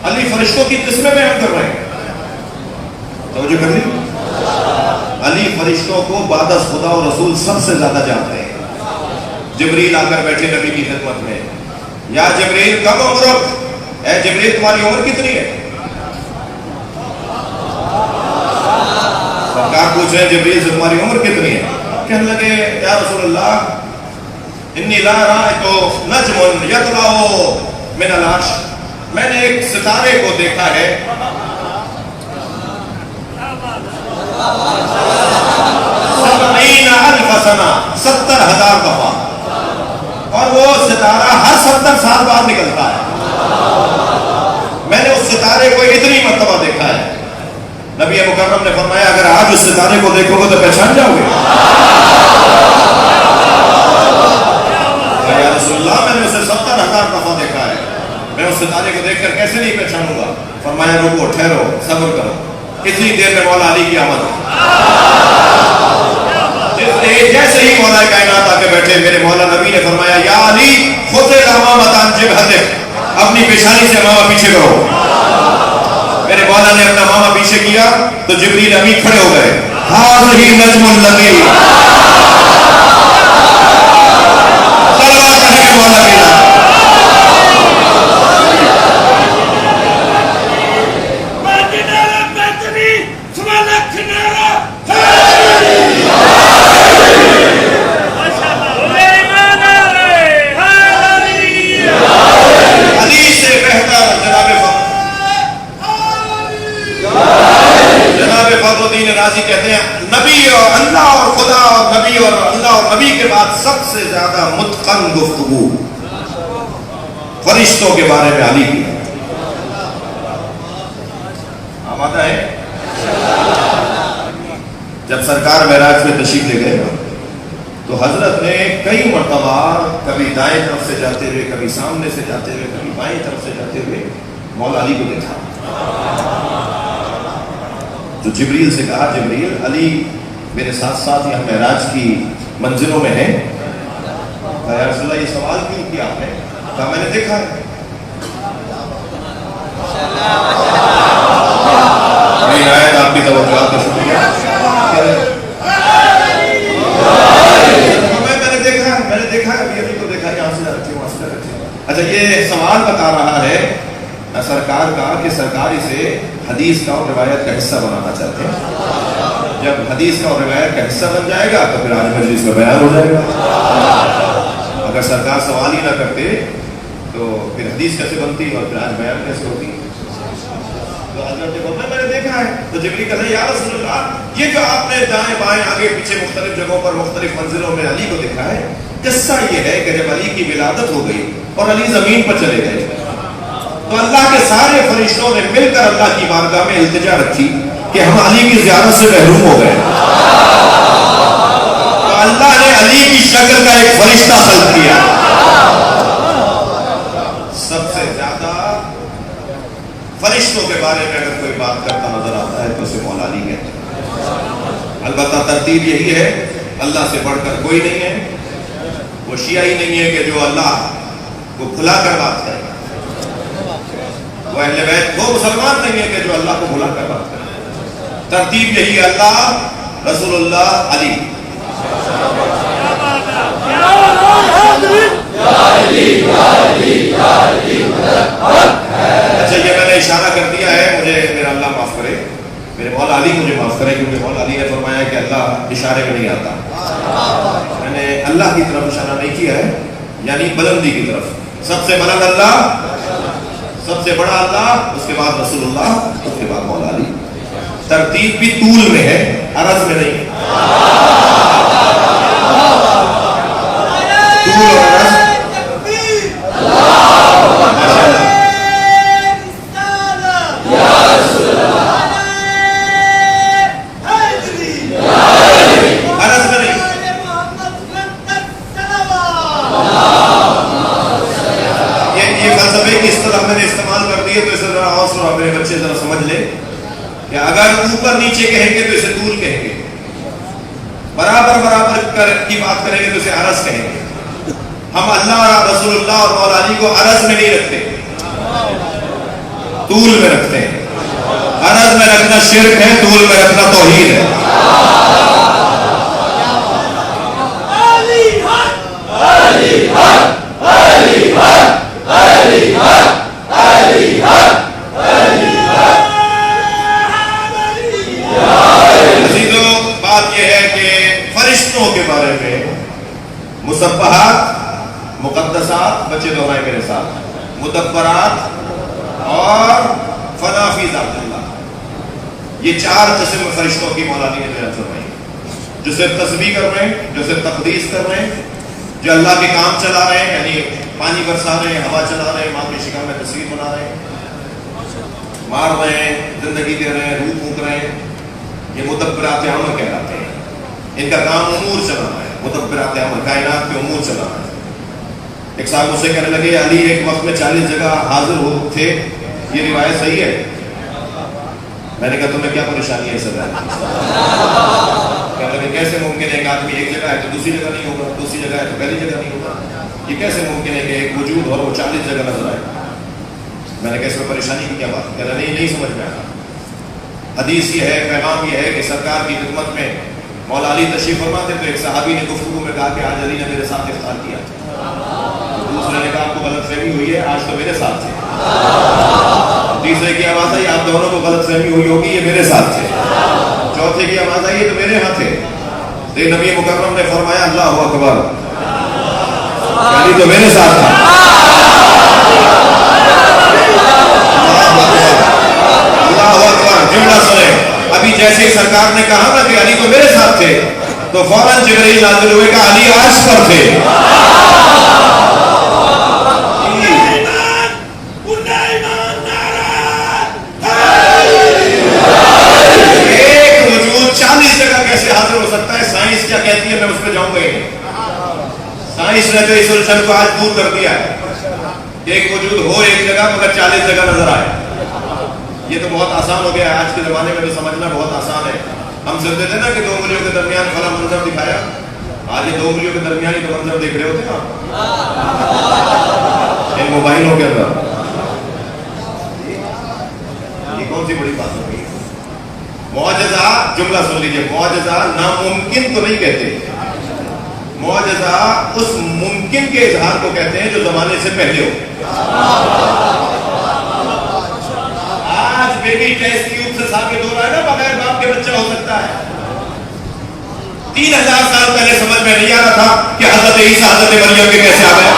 علی فرشتوں کی قسمیں بیان کر رہے ہیں، توجہ کر لی۔ علی فرشتوں کو بعد از خدا و رسول سب سے زیادہ جانتے ہیں۔ جبریل آ کر بیٹھے نبی کی خدمت میں، یا جبریل کم عمرک، اے جبریل تمہاری عمر کتنی ہے؟ سرکار پوچھ رہے ہیں جبریل سے تمہاری عمر کتنی ہے؟ کہنے لگے یا رسول اللہ انی لا رأیت نجم یطلع من العرش، میں نے ایک ستارے کو دیکھا ہے 70,000 سنہ، ستارہ ہر 70 سال بعد نکلتا ہے. میں نے اس ستارے کو اتنی مرتبہ دیکھا ہے. نبی مکرم نے فرمایا اگر آج اس ستارے کو دیکھو گے تو پہچان جاؤ گے. یا رسول اللہ میں نے اسے 70,000 دفعہ دیکھا ہے, میں اس ستارے کو دیکھ کر کیسے نہیں پہچانوں گا. فرمایا رکو, ٹھہرو, صبر کرو, اتنی دیر میں مولا علی کی آمد. جیسے ہی مولا کائنات آ کے بیٹھے, میرے مولا نبی نے فرمایا یا علی خود الامامۃ عن جبہتک, اپنی پیشانی سے امامہ پیچھے کرو. میرے مولا نے اپنا امامہ پیچھے کیا تو جبریل امین کھڑے ہو گئے. ہذہ نجم الذی صلوات ہے مولا کی. راضی کہتے ہیں نبی اور اللہ اور خدا اور نبی اور اللہ اور نبی کے بعد سب سے زیادہ متقن گفتگو فرشتوں کے بارے میں علی کی. آمادہ ہے. جب سرکار معراج میں تشریف لے گئے تو حضرت نے کئی مرتبہ کبھی دائیں طرف سے جاتے ہوئے, کبھی سامنے سے جاتے ہوئے, کبھی بائیں طرف سے جاتے ہوئے مولا علی کو دیکھا. تو جبریل سے کہا جبریل علی میرے ساتھ ساتھ یہاں معراج کی منزلوں میں ہے. یا رسول اللہ یہ سوال کیوں کیا آپ نے؟ کہا میں نے دیکھا ہے. آیت آپ کی توجہ کا شکریہ. میں نے دیکھا ہے, میں نے دیکھا ہے, ابھی کو دیکھا, یہاں سے رکھے وہاں سے رکھے. اچھا یہ سوال بتا رہا ہے سرکار کا کہ سرکار اسے حدیث کا اور روایت کا حصہ بنانا چاہتے ہیں. جب حدیث کا اور روایت کا حصہ بن جائے گا تو پھر آج مجلس میں بیان ہو جائے گا. اگر سرکار سوال ہی نہ کرتے تو پھر حدیث کیسے بنتی اور پھر آج بیان کیسے ہوتی. تو حضرت نے میں نے دیکھا ہے. تو جبریل کہتے ہیں یا رسول اللہ یہ جو آپ نے دائیں بائیں آگے پیچھے مختلف جگہوں پر مختلف منزلوں میں علی کو دیکھا ہے, قصہ یہ ہے کہ جب علی کی ولادت ہو گئی اور علی زمین پر چلے گئے تو اللہ کے سارے فرشتوں نے مل کر اللہ کی بارگاہ میں التجا رکھی کہ ہم علی کی زیارت سے محروم ہو گئے. تو اللہ نے علی کی شکل کا ایک فرشتہ خلق کیا. سب سے زیادہ فرشتوں کے بارے میں اگر کوئی بات کرتا نظر آتا ہے تو اسے مولا علی کہتے ہیں. البتہ ترتیب یہی ہے, اللہ سے بڑھ کر کوئی نہیں ہے. وہ شیعہ ہی نہیں ہے کہ جو اللہ کو کھلا کر بات کرے, وہ اہل بیت وہ مسلمان نہیں ہے کہ جو اللہ کو بھلا کر بات کرے. ترتیب یہی ہے, اللہ, رسول اللہ, علی. اچھا یہ میں نے اشارہ کر دیا ہے, مجھے میرا اللہ معاف کرے, میرے مولا علی مجھے معاف کرے, کیونکہ مولا علی نے فرمایا کہ اللہ اشارے میں نہیں آتا. میں نے اللہ کی طرف اشارہ نہیں کیا ہے, یعنی بلندی کی طرف. سب سے بلند اللہ, سب سے بڑا اللہ, اس کے بعد رسول اللہ, اس کے بعد مولا علی. ترتیب بھی طول میں ہے, عرض میں نہیں. طول اور عرض. میرے بچے ذرا سمجھ لے کہ اگر اوپر نیچے کہیں گے تو اسے طول کہیں گے, برابر برابر کی بات کریں گے تو اسے عرض کہیں گے. ہم اللہ, رسول اللہ اور مولا علی کو عرض میں نہیں رکھتے, طول میں رکھتے ہیں. عرض میں رکھنا شرک ہے, طول میں رکھنا توحید ہے. کے بارے میں مسبحات, مقدسات, بچے دہرائے میرے ساتھ, مدبرات اور فنا فی ذات اللہ, یہ 4 قسم فرشتوں کی مولا علی نے بیان فرمائی. جو صرف تسبیح کر رہے ہیں, جو صرف تقدیس کر رہے ہیں, جو اللہ کے کام چلا رہے ہیں، یعنی پانی برسا رہے ہیں، ہوا چلا رہے ہیں، ماں کی شکل میں تصویر بنا رہے ہیں، مار رہے ہیں، زندگی دے رہے ہیں، روح پھونک رہے ہیں، یہ مدبرات عمر کہلاتے ہیں. ان کا کام امور چلانا ہے، مدبرات عمر، کائنات کے امور چلانا ہے. ایک صاحب مجھ سے کہنے لگے علی ایک وقت میں 40 جگہ حاضر ہو تھے، یہ روایت صحیح ہے؟ میں نے کہا تمہیں کیا پریشانی ہے سر؟ کہنے لگے کیسے ممکن ہے ایک آدمی ایک جگہ ہے تو دوسری جگہ نہیں ہوگا، دوسری جگہ ہے تو پہلی جگہ نہیں ہوگا، یہ کیسے ممکن ہے کہ ایک وجود اور وہ 40 جگہ نظر آئے؟ میں نے کہا اس میں پریشانی کی کیا بات؟ کہنا نہیں سمجھ میں آیا. حدیث یہ ہے، پیغام یہ ہے کہ سرکار کی خدمت میں مولا علی تشریف فرما تھے تو ایک صحابی نے گفتگو میں کہا کہ آج علی نے میرے ساتھ افطار کیا. دوسرے نے کہا آپ کو غلط فہمی ہوئی ہے، آج تو میرے ساتھ تھے. تیسرے کی آواز آئی آپ دونوں کو غلط فہمی ہوئی ہوگی، یہ میرے ساتھ تھے. چوتھے کی آواز آئی یہ تو میرے ہاں تھے. نبی مکرم نے فرمایا اللہ اکبر، علی تو میرے ساتھ تھا. اللہ اکبر. جملہ سنیں، ابھی جیسے ہی سرکار نے کہا نا کہ علی تو میرے ساتھ تھے تو فوراً جبرائیل نازل ہوئے کہ علی عرش پر تھے. ایک وجود 40 جگہ کیسے حاضر ہو سکتا ہے؟ سائنس کیا کہتی ہے میں اس پہ جاؤں گا. سائنس نے تو اس الجھن کو آج دور کر دیا ہے. ایک وجود ہو ایک جگہ مگر 40 جگہ نظر آئے. یہ تو بہت آسان ہو گیا ہے آج کے زمانے میں، تو سمجھنا بہت آسان ہے. ہم سنتے تھے نا کہ دو انگلیوں کے درمیان فلاں منظر دکھایا، آج یہ دو انگلیوں کے درمیان ہی تو منظر دیکھ رہے ہوتے نا ان موبائلوں کے اندر. یہ کون سی بڑی بات ہو گئی؟ معجزہ، جملہ سن لیجیے، معجزہ ناممکن کو نہیں کہتے، معجزہ اس ممکن کے اظہار کو کہتے ہیں جو زمانے سے پہلے ہو. آج بیبی ٹیسٹ ٹیوب سے ثابت ہو رہا ہے نا بغیر باپ کے بچہ ہو سکتا ہے. 3000 سال پہلے سمجھ میں نہیں آ رہا تھا کہ حضرت عیسیٰ حضرت مریم کے کیسے آ گئے.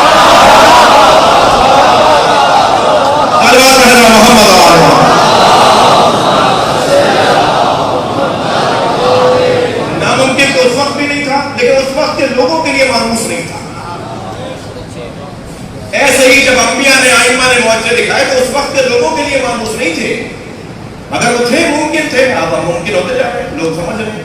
ناممکن تو اس وقت بھی نہیں تھا، لیکن اس وقت کے لوگوں کے لیے مانوس نہیں تھا. ایسے ہی جب انبیاء نے ائمہ نے معجزے دکھائے تو اس وقت کے لوگوں کے لیے مانوس نہیں تھے، اگر وہ تھے ممکن تھے. اب ممکن ہوتے جا رہے ہیں، لوگ سمجھ رہے ہیں.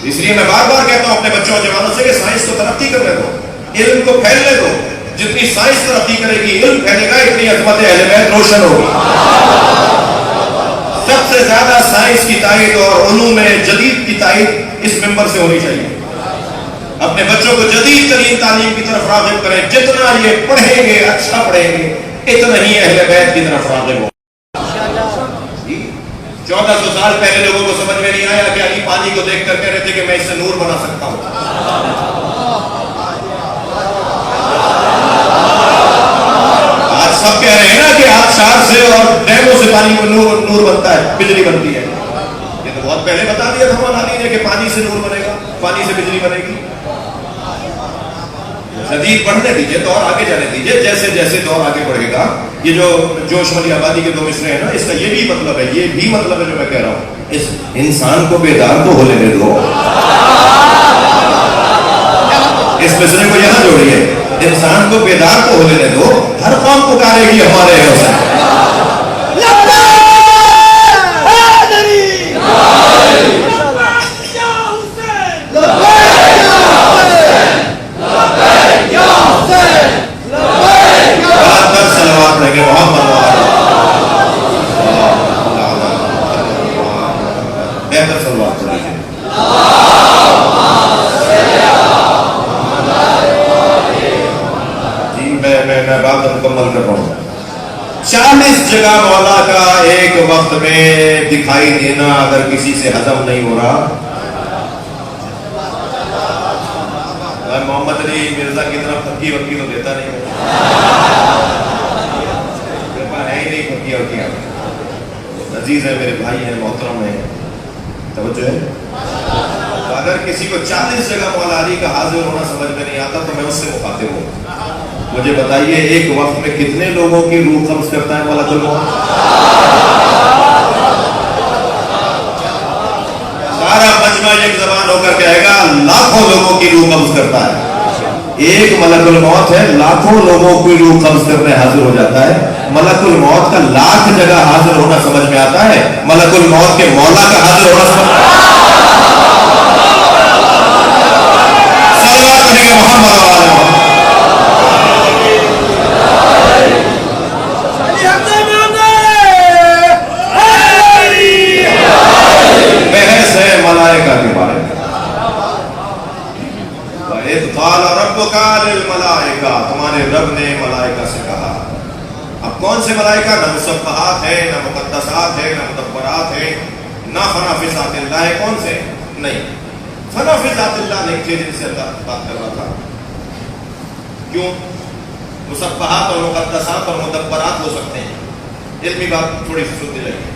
اس لیے میں بار بار کہتا ہوں اپنے بچوں اور جوانوں سے کہ سائنس کو ترقی کرنے دو، علم کو پھیلنے دو. جتنی سائنس ترقی کرے گی، علم پھیلے گا، اتنی عظمت اہل بیت روشن ہوگی. سب سے زیادہ سائنس کی تائید اور علوم جدید کی تائید اس ممبر سے ہونی چاہیے. اپنے بچوں کو جدید ترین تعلیم کی طرف راغب کریں. جتنا یہ پڑھیں گے، اچھا پڑھیں گے، اتنا ہی اہل بیت کی طرف راغب ہو. 1400 سال پہلے لوگوں کو سمجھ میں نہیں آیا کہ علی پانی کو دیکھ کر کہہ رہے تھے کہ میں اس سے نور بنا سکتا ہوں. آج سب کہہ رہے ہیں نا کہ آبشار سے اور ڈیموں سے پانی کو نور بنتا ہے، بجلی بنتی ہے. یہ تو بہت پہلے بتا دیا تھا مولانا علی نے کہ پانی سے نور بنے گا، پانی سے بجلی بنے گی. جدید پڑھنے دیجیے، دور آگے جانے دیجیے. جیسے جیسے دور آگے بڑھے گا، یہ جو جوش والی آبادی کے 2 مصرے ہیں نا، اس کا یہ بھی مطلب ہے، یہ بھی مطلب ہے جو میں کہہ رہا ہوں. اس انسان کو بیدار تو ہو لینے دو. اس مصرے کو یہاں جوڑیے، انسان کو بیدار تو ہو لینے دو. ہر قوم پکارے گی ہمارے حسین. میں بات مکمل کر رہا ہوں. 40 جگہ مولا کا ایک وقت میں دکھائی دینا اگر کسی سے ہضم نہیں ہو رہا. محمد علی مرزا کی طرف پھکی وکی تو دیتا نہیں ہے ہی نہیں. پھکی وکی عزیز ہے، میرے بھائی ہیں، محترم ہیں، توجہ ہے. اگر کسی کو 40 جگہ مولا علی کا حاضر ہونا سمجھ میں نہیں آتا تو میں اس سے مخاطب ہوں. مجھے بتائیے ایک وقت میں کتنے لوگوں کی روح قبض کرتا ہے مولا الموت؟ سارا مجمع ایک زبان ہو کر کہے گا لاکھوں لوگوں کی روح قبض کرتا ہے. ایک ملک الموت ہے، لاکھوں لوگوں کو روح قبض کرنے حاضر ہو جاتا ہے۔ ملک الموت کا لاکھ جگہ حاضر ہونا سمجھ میں آتا ہے، ملک الموت کے مولا کا حاضر ہونا سمجھ میں آتا ہے۔ صلوات علی محمد و آل محمد۔ بحث ہے ملائکہ کے بارے میں۔ وَإِذْ قَالَ رَبُّكَ لِلْمَلَائِكَةِ، تمہارے رب نے ملائکہ سے کہا۔ اب کون سے ملائکہ؟ نہ مسبحات ہے، نہ مقدسات ہے، نہ مدبرات ہے، نہ فنا فی ذات اللہ ہے۔ کون سے؟ نہیں، فنا فی ذات اللہ نہیں تھے جن سے اللہ بات کر رہا تھا۔ کیوں؟ مسبحات اور مقدسات اور مدبرات ہو سکتے ہیں، علمی بات تھوڑی سی سنتے رہیے۔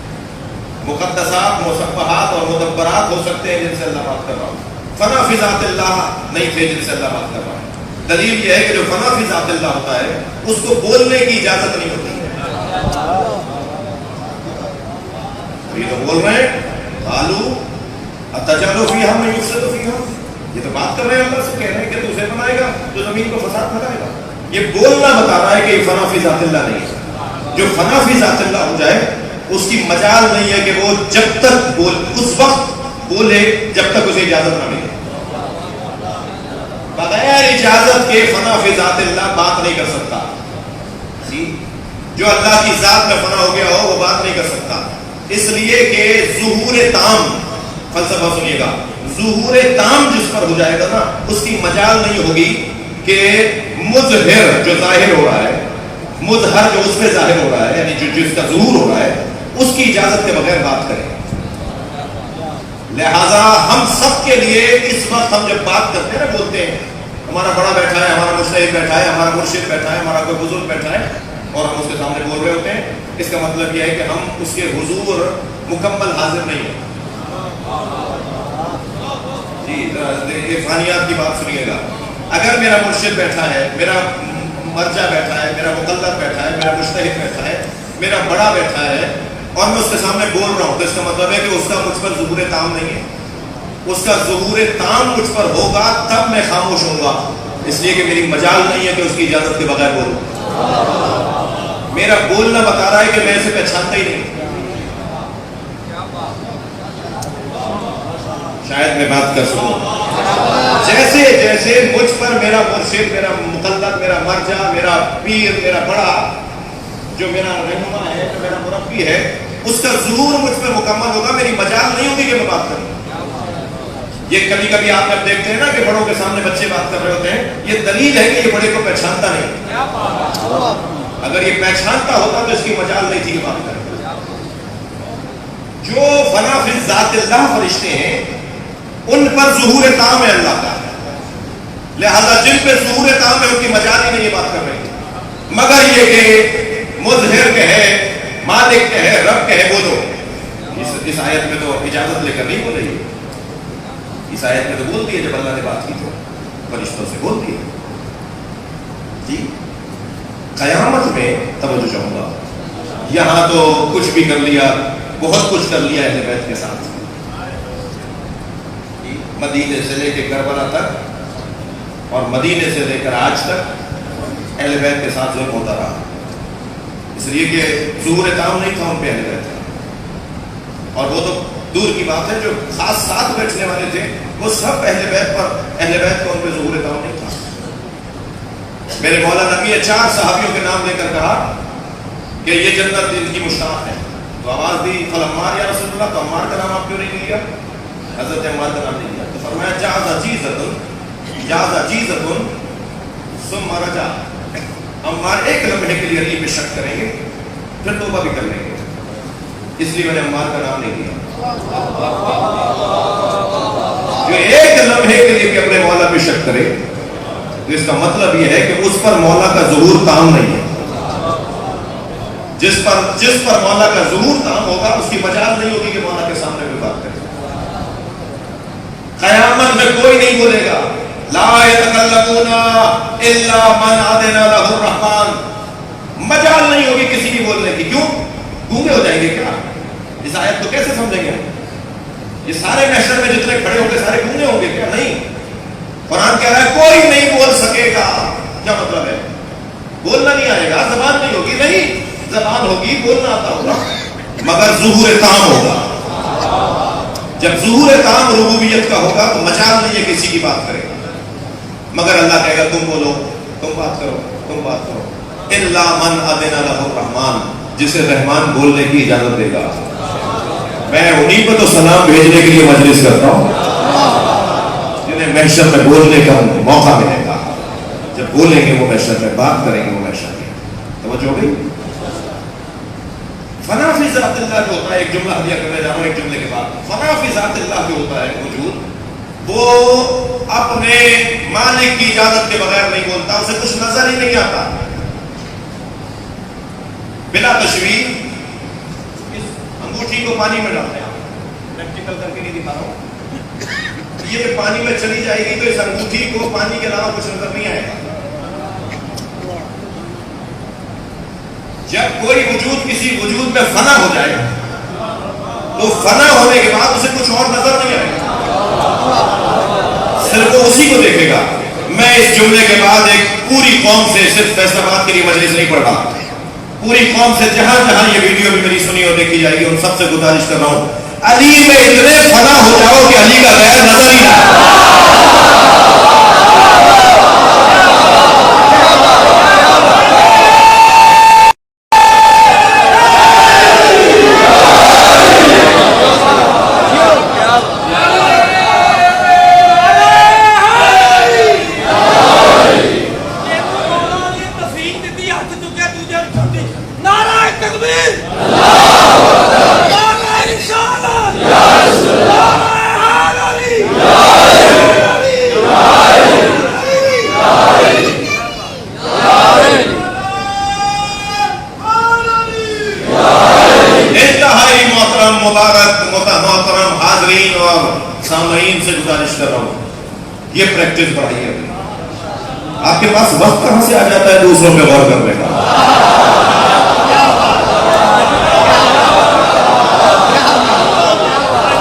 مقدسات، مسبحات اور مدبرات ہو سکتے ہیں جن سے اللہ بات کر رہا ہوں، فنا فی ذات اللہ نہیں تھے جن سے اللہ بات کر رہا ہے۔ دلیل یہ ہے کہ جو فنا فی ذات اللہ ہوتا ہے اس کو بولنے کی اجازت نہیں ہوتی ہے۔ یہ تو بول رہے ہیں قالوا اتجعل فیہا من یفسد فیہا، یہ تو بات کر رہے ہیں، اللہ سے کہہ رہے ہیں کہ تو اسے بنائے گا جو زمین کو فساد پھیلائے گا۔ یہ بولنا بتا رہا ہے کہ یہ فنا فی ذات اللہ نہیں ہے۔ جو فنا فی ذات اللہ ہو جائے اس کی مجال نہیں ہے کہ وہ جب تک اس وقت بولے جب تک اسے اجازت نہ ملے۔ بغیر اجازت کے فنا فی ذات اللہ بات نہیں کر سکتا۔ جو اللہ کی ذات میں فنا ہو گیا ہو وہ بات نہیں کر سکتا، اس لیے کہ ظہور تام، فلسفہ سنیے گا، ظہور تام جس پر ہو جائے گا نا اس کی مجال نہیں ہوگی کہ مظہر جو ظاہر ہو رہا ہے، مظہر جو اس پہ ظاہر ہو رہا ہے، یعنی جو جس کا ظہور ہو رہا ہے اس کی اجازت کے بغیر بات کریں۔ لہذا ہم سب کے لیے اس وقت ہم جب بات کرتے ہیں نا، بولتے ہیں ہمارا بڑا بیٹھا ہے، ہمارا مجتہد بیٹھا ہے، ہمارا مرشد بیٹھا ہے، ہمارا کوئی بزرگ بیٹھا ہے اور ہم اس کے سامنے بول رہے ہوتے ہیں، اس کا مطلب یہ ہے کہ ہم اس کے حضور مکمل حاضر نہیں ہیں۔ جی عرفانیات کی بات سنیے گا، اگر میرا مرشد بیٹھا ہے، میرا مرجع بیٹھا ہے، میرا مقلد بیٹھا ہے، میرا مجتہد بیٹھا ہے، میرا بڑا بیٹھا ہے اور میں اس کے سامنے بول رہا ہوں تو اس کا مطلب ہے کہ اس کا مجھ پر ظہور تام نہیں ہے۔ اس کا ظہور تام مجھ پر ہوگا تب میں خاموش ہوں گا، اس لیے کہ میری مجال نہیں ہے کہ اس کی اجازت کے بغیر بولوں۔ میرا بولنا بتا رہا ہے کہ میں اسے پہچانتا ہی نہیں۔ شاید میں بات کر سکوں۔ جیسے جیسے مجھ پر میرا مرشد، میرا مقلد، میرا مرجع، میرا پیر، میرا بڑا جو میرا رہنما ہے، جو میرا مربی ہے، اس کا ظہور مجھ پر مکمل ہوگا، میری مجال نہیں ہوگی کہ میں بات کروں۔ یہ کبھی کبھی آپ جب دیکھتے ہیں نا کہ بڑوں کے سامنے بچے بات کر رہے ہوتے ہیں، یہ دلیل ہے کہ یہ بڑے کو پہچانتا نہیں۔ اگر یہ پہچانتا ہوتا تو اس کی مجال نہیں تھی کہ بات کرے۔ جو فنا فی ذات اللہ فرشتے ہیں ان پر ظہور تام ہے اللہ کا، لہذا جن پہ ظہور تام ہے ان کی مجال ہی نہیں یہ بات کر رہے، مگر یہ کہ مظہر کہے، مالک کہے، رب کہے بولو۔ اس آیت میں تو اجازت لے کر نہیں بول رہی، اس آیت میں تو بول دی ہے، جب اللہ نے بات کی تو فرشتوں سے بول دی۔ جی قیامت میں توجہ چاہوں گا، یہاں تو کچھ بھی کر لیا، بہت کچھ کر لیا اہل بیت کے ساتھ، مدینے سے لے کے کربلا تک اور مدینے سے لے کر آج تک اہل بیت کے ساتھ ظلم ہوتا رہا، اس لیے کہ ظہور تام نہیں تھا ان پہ اہل بیت کا۔ اور وہ تو دور کی بات ہے، جو خاص ساتھ بیٹھنے والے تھے وہ سب اہل بیت پر، اہل بیت کا ان پہ ظہور تام نہیں تھا۔ میرے مولا نبی نے 4 صحابیوں کے نام لے کر کہا کہ یہ جنت ان کی مشتاق ہے، تو آواز دی فلعمار یا رسول اللہ، تو عمار کا نام آپ کیوں نہیں لیا؟ حضرت عمار کا نام نہیں لیا، تو فرمایا جاز عجیزتن ثم رجع، عمار ایک لمحے کے لیے علی پہ شک کریں گے پھر توبہ بھی کر لیں گے، اس لیے میں نے عمار کا نام نہیں لیا۔ جو ایک لمحے کے لیے بھی اپنے مولا پہ شک کرے تو اس کا مطلب یہ ہے کہ اس پر مولا کا ظہور تام نہیں ہے۔ جس پر مولا کا ظہور تام ہوگا اس کی مجال نہیں ہوگی کہ مولا کے سامنے بھی بات کرے۔ قیامت میں کوئی نہیں بولے گا، لا یتکلمون الا من اذن له الرحمن، مجال نہیں ہوگی کسی کی بولنے کی۔ کیوں؟ گونگے ہو جائیں گے کیا؟ اس آیت کو کیسے سمجھیں گے؟ یہ سارے محشر میں جتنے کھڑے ہوں گے سارے گونگے ہوں گے کیا؟ نہیں، قرآن کہہ رہا ہے کوئی نہیں بول سکے سکے گا. کیا مطلب ہے؟ بولنا نہیں آئے گا, زبان نہیں ہوگی, نہیں زبان ہوگی, بولنا آتا ہوگا, مگر ظہور تام ہوگا. جب ظہور تام ربوبیت کا ہوگا تو مجال نہیں ہے کسی کی بات کرے گا, مگر اللہ کہے گا تم بولو, تم بات کرو, تم بات کرو. الا من اذن له الرحمن, جسے رحمان بولنے کی اجازت دے گا. میں انہیں پہ تو سلام بھیجنے کے لیے مجلس کرتا ہوں جنہیں محشر میں بولنے کا موقع ملے گا. جب بولیں گے وہ محشر میں, بات کریں گے وہ محشر میں. توجہ ہو گئی؟ فنا فی ذات اللہ جو ہوتا ہے, ایک جملہ ہدیہ کرنے جا رہا ہوں ایک جملے کے بعد. فنا فی ذات اللہ جو ہوتا ہے وجود, وہ اپنے مالک کی اجازت کے بغیر نہیں بولتا, اسے کچھ نظر ہی نہیں آتا. بلا تشویش اس انگوٹھی کو پانی میں ڈالتے ہیں, پریکٹیکل کر کے نہیں دکھا رہا ہوں, یہ پانی میں چلی جائے گی تو اس انگوٹھی کو پانی کے علاوہ کچھ نظر نہیں آئے گا. جب کوئی وجود کسی وجود میں فنا ہو جائے تو فنا ہونے کے بعد اسے کچھ اور نظر نہیں آئے گا, صرف وہ اسی کو دیکھے گا. میں اس جملے کے بعد ایک پوری قوم سے, صرف فیصل آباد کے لیے مجلس نہیں پڑھ رہا, پوری قوم سے جہاں جہاں یہ ویڈیو بھی میری سنی اور دیکھی جائے گی, ان سب سے گزارش کر رہا ہوں, علی میں اتنے فنا ہو جاؤ کہ علی کا غیر نظر ہی نہ آئے. محترم حاضرین اور سامعین سے گزارش کر رہا ہوں, یہ پریکٹس بڑھائیے. آپ کے پاس وقت کہاں سے آ جاتا ہے دوسروں پہ غور کرنے کا؟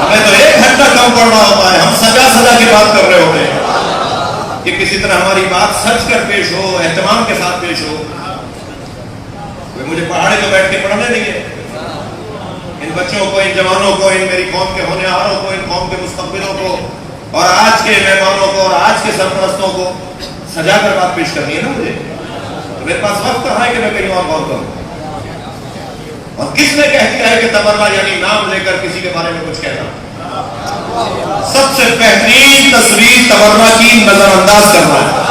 ہمیں تو 1 گھنٹہ کم پڑنا ہوتا ہے, ہم سجا سجا کے بات کر رہے ہوتے ہیں کہ کسی طرح ہماری بات سچ کر پیش ہو, اہتمام کے ساتھ پیش ہو. مجھے پہاڑے تو بیٹھ کے پڑھنے نہیں ہے. ان بچوں کو, ان جوانوں کو, ان میری قوم کے ہونہاروں کو, ان قوم کے مستقبلوں کو, اور آج کے مہمانوں کو, اور آج کے سرپرستوں کو سجا کر بات پیش کرنی ہے نا مجھے. تو میرے پاس وقت کہاں ہے کہ میں کہیں اور غور کروں. اور کس نے کہہ دیا ہے کہ تبرہ یعنی نام لے کر کسی کے بارے میں کچھ کہنا؟ سب سے بہترین تصویر تبرہ کی نظر انداز کرنا ہے.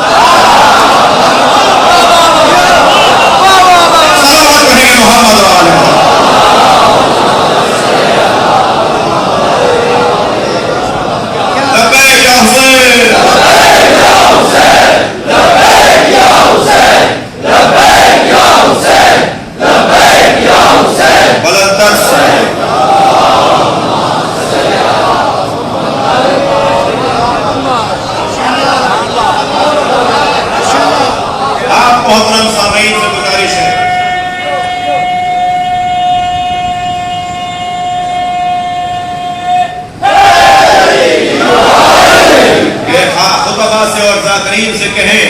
محمد محترم سامعین سے گزارش ہے کہ خطبہ سے اور ذاکرین سے کہیں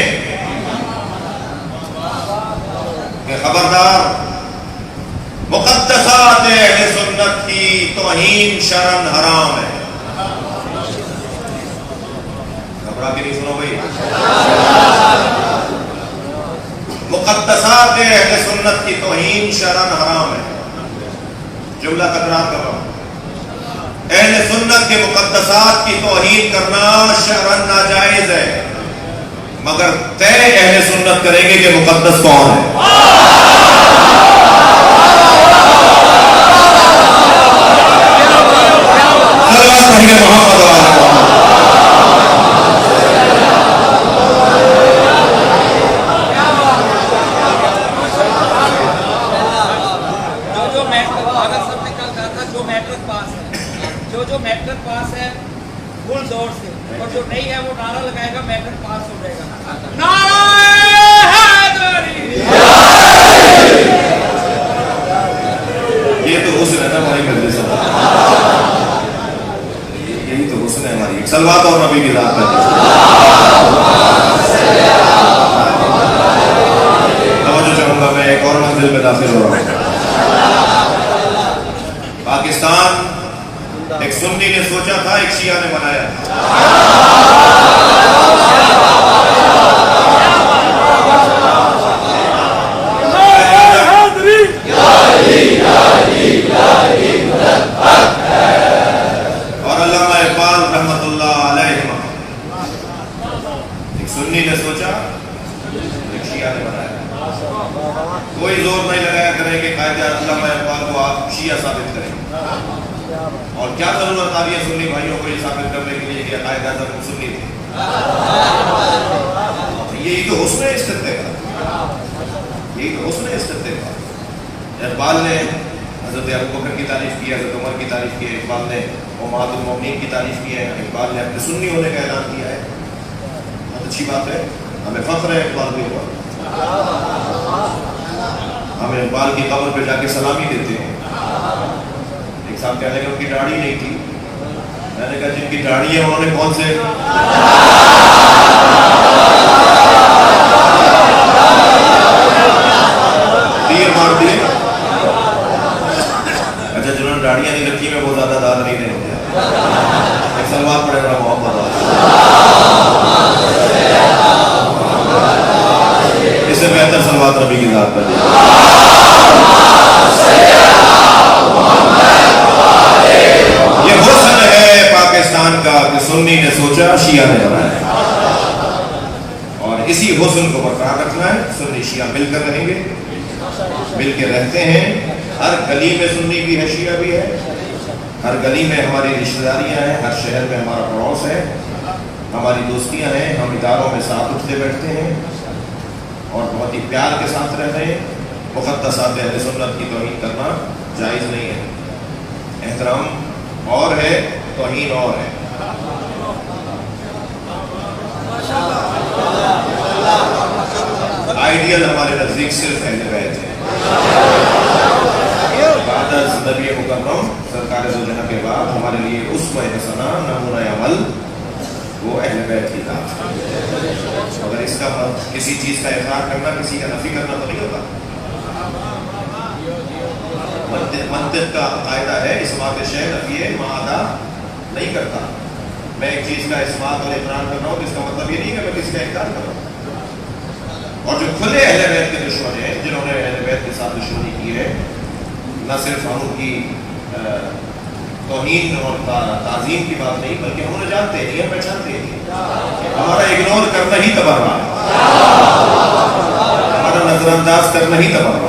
کہ خبردار, مقدسات اہل سنت کی توہین شرعاً حرام ہے. گھبرا کے نہیں سنو بھائی, مقدسات اہل سنت کی توہین شرعاً حرام ہے. جملہ تکرار کر رہا ہوں, اہل سنت کے مقدسات کی توہین کرنا شرعاً ناجائز ہے, مگر طے اہل سنت کریں گے کہ مقدس کون ہے. جو میٹرک پاس ہے فل زور سے, اور جو نہیں ہے وہ نعرہ لگائے گا میٹرک پاس ہو جائے گا. نعرہ حیدری ایک شیعہ نے بنایا. کوئی زور نہیں لگایا کریں کہ قائد علامہ اقبال کو آپ شیعہ ثابت کریں. اور کیا ضرورت آ رہی ہے سنی بھائیوں کو یہ ثابت کرنے کے لیے کہ قائد اعظم سنی تھے. یہی تو حسن استدلال کا، یہی تو حسن استدلال کا. اقبال نے حضرت ابوبکر کی تعریف کی، حضرت عمر کی تعریف کی، اقبال نے امہات المومنین کی تعریف کی ہے، اقبال نے اپنے سنی ہونے کا اعلان کیا ہے. بہت اچھی بات ہے، ہمیں فخر ہے اقبال کے اوپر. ہم اقبال کی قبر پہ جا کے سلامی دیتے ہیں. ایک صاحب کہنے کہ ان کی داڑھی نہیں تھی. میں نے کہا جن کی داڑھی ہے انہوں نے کون سے تیر مار دیے. اچھا جنہوں نے داڑیاں نہیں رکھی میں وہ زیادہ داد نہیں دیں گے. ایک سلوات پڑے گا محمد، اس سے بہتر سلوات نبی کی ذات پر. یہ حسن ہے پاکستان کا کہ سنی نے سوچا شیعہ نے بنایا، اور اسی حسن کو برقرار رکھنا ہے. سنی شیعہ مل کر رہیں گے، مل کے رہتے ہیں. ہر گلی میں سنی بھی ہے، شیعہ بھی ہے. ہر گلی میں ہماری رشتہ داریاں ہیں، ہر شہر میں ہمارا پڑوس ہے، ہماری دوستیاں ہیں. ہم اداروں میں ساتھ اٹھتے بیٹھتے ہیں اور بہت ہی پیار کے ساتھ رہتے ہیں. مقدسات اہل سنت کی توہین کرنا جائز نہیں ہے. احترام اور ہے، توہین اور ہے. آئیڈیل ہمارے نزدیک صرف اہل بیت ہے. بعد از نبی مکرم سرکار دو جہاں کے بعد ہمارے لیے اسوہ حسنہ، نمونہ عمل وہ اہل بیت کی ذات ہے. اگر اس کا کسی چیز کا اقرار کرنا، کسی کا نفی کرنا تو نہیں ہوتا. منطق کا قاعدہ ہے اسمات شے نفی معادہ نہیں کرتا. میں ایک چیز کا اسمات اور اقرار کر رہا ہوں تو اس کا مطلب یہ نہیں کہ میں کسی کا انکار کر رہا ہوں. اور جو کھلے اہل بیت کے دشمن ہیں، جنہوں نے اہل بیت کے ساتھ دشمنی کی ہے، نہ صرف ہم ان کی توہین اور تعظیم کی بات نہیں، بلکہ ہم انہیں جانتے ہیں، ہم پہچانتے ہیں. ہمارا اگنور کرنا ہی تبرہ ہے، ہمارا نظر انداز کرنا ہی تبرہ ہے.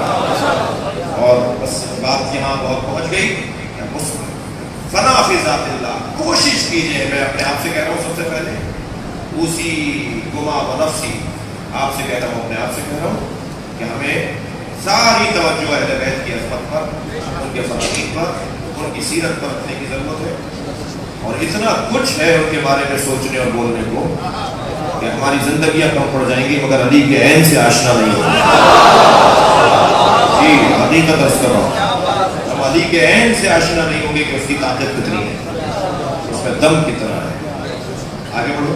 اور بس بات یہاں بہت پہنچ گئی. فنا فی ذات اللہ، کوشش کیجئے. میں اپنے آپ سے کہہ رہا ہوں سب سے پہلے، اسی گما و نفسی، آپ سے کہہ رہا ہوں، اپنے آپ سے کہہ رہا ہوں کہ ہمیں ساری توجہ اہل بیت کی عظمت پر، ان کے فضائل پر، ان کی سیرت پر رکھنے کی ضرورت ہے. اور اتنا کچھ ہے ان کے بارے میں سوچنے اور بولنے کو کہ ہماری زندگیاں کم پڑ جائیں گی مگر علی کے عین سے آشنا نہیں ہوگی. جی حقیقت عرض کر رہا ہوں، ہم علی کے عین سے آشنا نہیں ہوں گے کہ اس کی طاقت کتنی ہے، اس میں دم کتنا ہے. آگے بڑھو.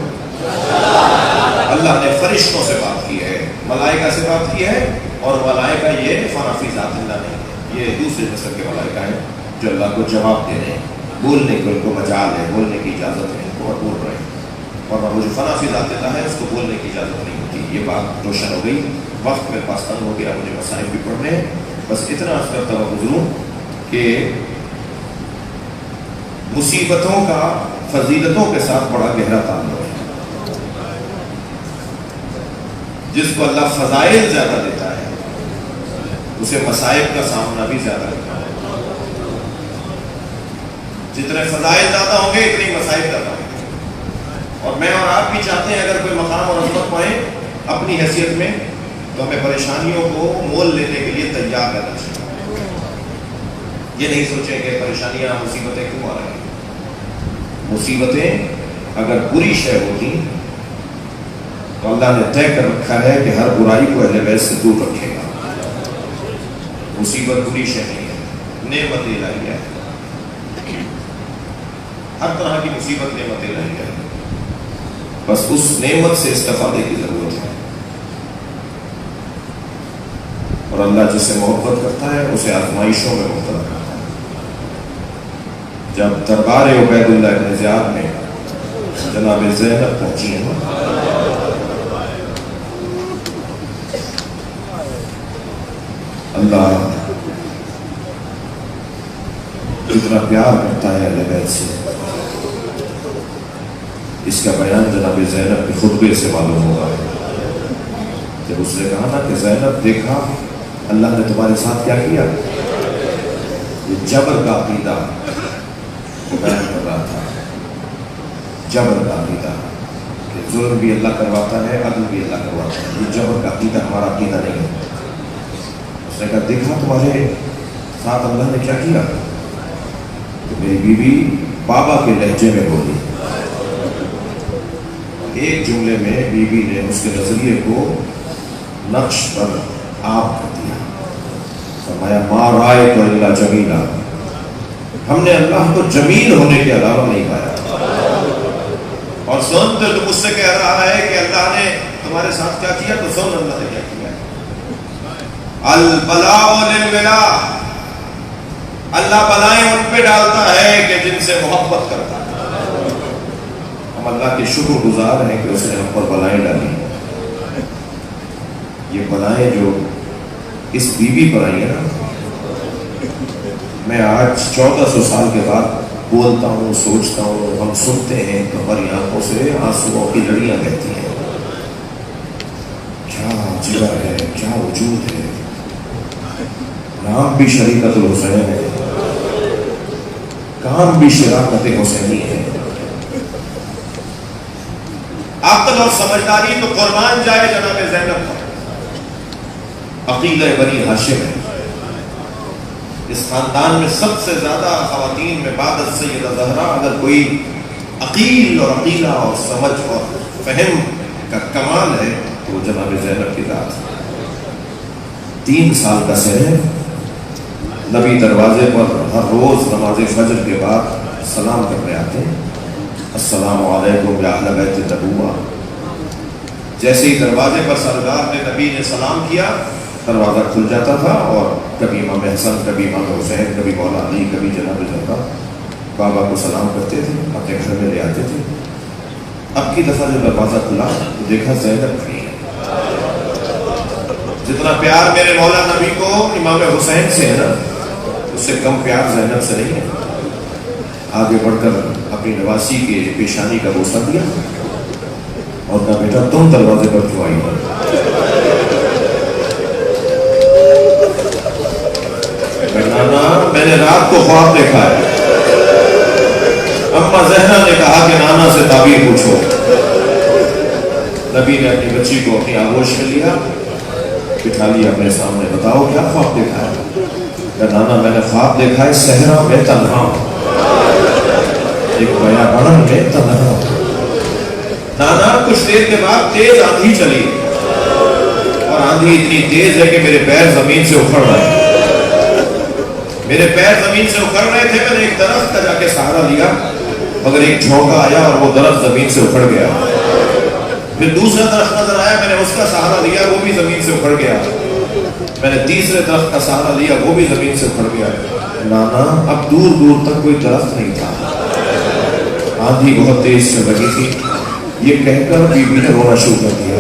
اللہ نے فرشتوں سے بات کی ہے، ملائکہ سے بات کی ہے، اور ملائکہ یہ فنا فی ذات اللہ نہیں، یہ دوسرے نسل کے ملائکہ ہیں جو اللہ کو جواب دے رہے ہیں. بولنے کو ان کو مجال ہے، بولنے کی اجازت ہے، ان کو بول رہے ہیں. اور وہ جو فنا فی ذات اللہ ہے اس کو بولنے کی اجازت نہیں ہوتی. یہ بات روشن ہو گئی. وقت میرے پاس تنگ ہو گیا، مجھے مسائل بھی پڑھنے ہیں. بس اتنا عرض کرتا ہوا گزروں کہ مصیبتوں کا فضیلتوں کے ساتھ بڑا گہرا تعلق ہے. جس کو اللہ فضائل زیادہ دیتا ہے اسے مصائب کا سامنا بھی زیادہ کرنا ہے. جتنے فضائل زیادہ ہوں گے اتنی مصائب زیادہ ہوں گے. اور میں اور آپ بھی چاہتے ہیں اگر کوئی مقام اور عظمت پائیں اپنی حیثیت میں تو ہمیں پریشانیوں کو مول لینے کے لیے تیار رہنا چاہیے. یہ نہیں سوچیں کہ پریشانیاں مصیبتیں کیوں آ رہی ہیں. مصیبتیں اگر بری شے ہوتی تو اللہ نے طے کر رکھا ہے کہ ہر برائی کو اہل بیت سے دور رکھے گا. مصیبت بری شے نہیں ہے، نعمت الہیہ ہے. ہر طرح کی مصیبت نعمت الہیہ ہے، بس اس نعمت سے استفادے کی ضرورت ہے. اور اللہ جسے محبت کرتا ہے اسے آزمائشوں میں مبتلا کرتا ہے. جب دربار عبید اللہ ابن زیاد میں جناب زینب پہنچی ہیں، اللہ اتنا پیار کرتا ہے اہل بیت سے، اس کا بیان جناب زینب کے خطبے سے معلوم ہوگا. جب اس نے کہا نا کہ زینب دیکھا اللہ نے تمہارے ساتھ کیا کیا، یہ جبر کا عقیدہ بیان کر رہا تھا، جبر کا عقیدہ کہ ظلم بھی اللہ کرواتا ہے، عدل بھی اللہ کرواتا ہے، یہ جبر کا عقیدہ ہمارا عقیدہ نہیں ہے۔ اس نے کہا دیکھا تمہارے ساتھ اللہ نے کیا کیا، تو میری بیوی بابا کے لہجے میں بولی، ایک جملے میں بیوی نے اس کے نظریے کو نقش پر آپ کر دیا، فرمایا ما رائے تو اللہ جمیلا، ہم نے اللہ کو جمیل ہونے کے علاوہ نہیں پایا۔ اور سن تو مجھ سے کہہ رہا ہے کہ اللہ نے تمہارے ساتھ کیا کیا، تو سن اللہ نے کیا کیا، البلاء للولا، اللہ بلائیں ان پہ ڈالتا ہے کہ جن سے محبت کرتا ہے۔ ہم اللہ کے شکر گزار ہیں کہ اس نے ہم پر بلائیں ڈالی، یہ بلائیں جو اس بیوی پر آئی ہے نا، میں آج 1400 سال کے بعد بولتا ہوں، سوچتا ہوں، ہم سنتے ہیں تو ہماری آنکھوں سے آنسوؤں کی لڑیاں بہتی ہیں۔ کیا جگر ہے، کیا وجود ہے، نام بھی شریعت الحسین ہے، کام بھی شراکت حسینی ہے۔ عقل اور سمجھداری تو قربان جائے جناب زینب پر، عقیلہ بنی ہاشم ہے، اس خاندان میں سب سے زیادہ خواتین میں بعد از سیدہ زہرا اگر کوئی عقیل اور عقیلہ اور سمجھ اور فہم کا کمال ہے تو وہ جناب زینب کی ذات ہے۔ 3 سال کا سن، نبی دروازے پر ہر روز نماز فجر کے بعد سلام کرنے آتے ہیں، السلام علیکم یا اہل بیت النبوہ۔ جیسے ہی دروازے پر سرکار نے نبی نے سلام کیا، دروازہ کھل جاتا تھا اور کبھی امام حسن، کبھی امام حسین، کبھی مولا علی، کبھی جناب زہرا بابا کو سلام کرتے تھے، اپنے گھر میں لے آتے تھے۔ اب کی دفعہ جب دروازہ کھلا تو دیکھا زینب کھڑی ہے۔ جتنا پیار میرے مولا نبی کو امام حسین سے ہے نا، اس سے کم پیار زینب سے نہیں ہے۔ آگے بڑھ کر اپنی نواسی کے پیشانی کا بوسہ دیا اور کہا بیٹا تم دروازے پر کیوں آئی ہو؟ نانا میں نے رات کو خواب دیکھا ہے، اما زہرا نے کہا کہ نانا سے تعبیر پوچھو۔ نبی نے اپنی بچی کو اپنی آغوش میں لیا، بٹھا لیا اپنے سامنے، بتاؤ کیا خواب دیکھا ہے؟ کہ نانا میں نے خواب دیکھا ہے صحرا میں تنہا، ایک بیابان میں تنہا۔ نانا کچھ دیر کے بعد تیز آندھی چلی اور آندھی اتنی تیز ہے کہ میرے پیر زمین سے اکھڑ رہے ہیں، میرے پیر زمین سے اکھڑ رہے تھے۔ میں نے ایک درخت کا جا کے سہارا لیا مگر ایک جھونکا آیا اور وہ درخت زمین سے اکھڑ گیا۔ پھر دوسرا درخت نظر آیا، میں نے اس کا سہارا لیا، وہ بھی زمین سے اکھڑ گیا۔ میں نے تیسرے درخت کا سہارا لیا، وہ بھی زمین سے اکھڑ گیا۔ نانا اب دور دور تک کوئی درخت نہیں تھا، آندھی بہت تیز سے لگی تھی۔ یہ کہہ کر بیوی نے رونا شروع کر دیا۔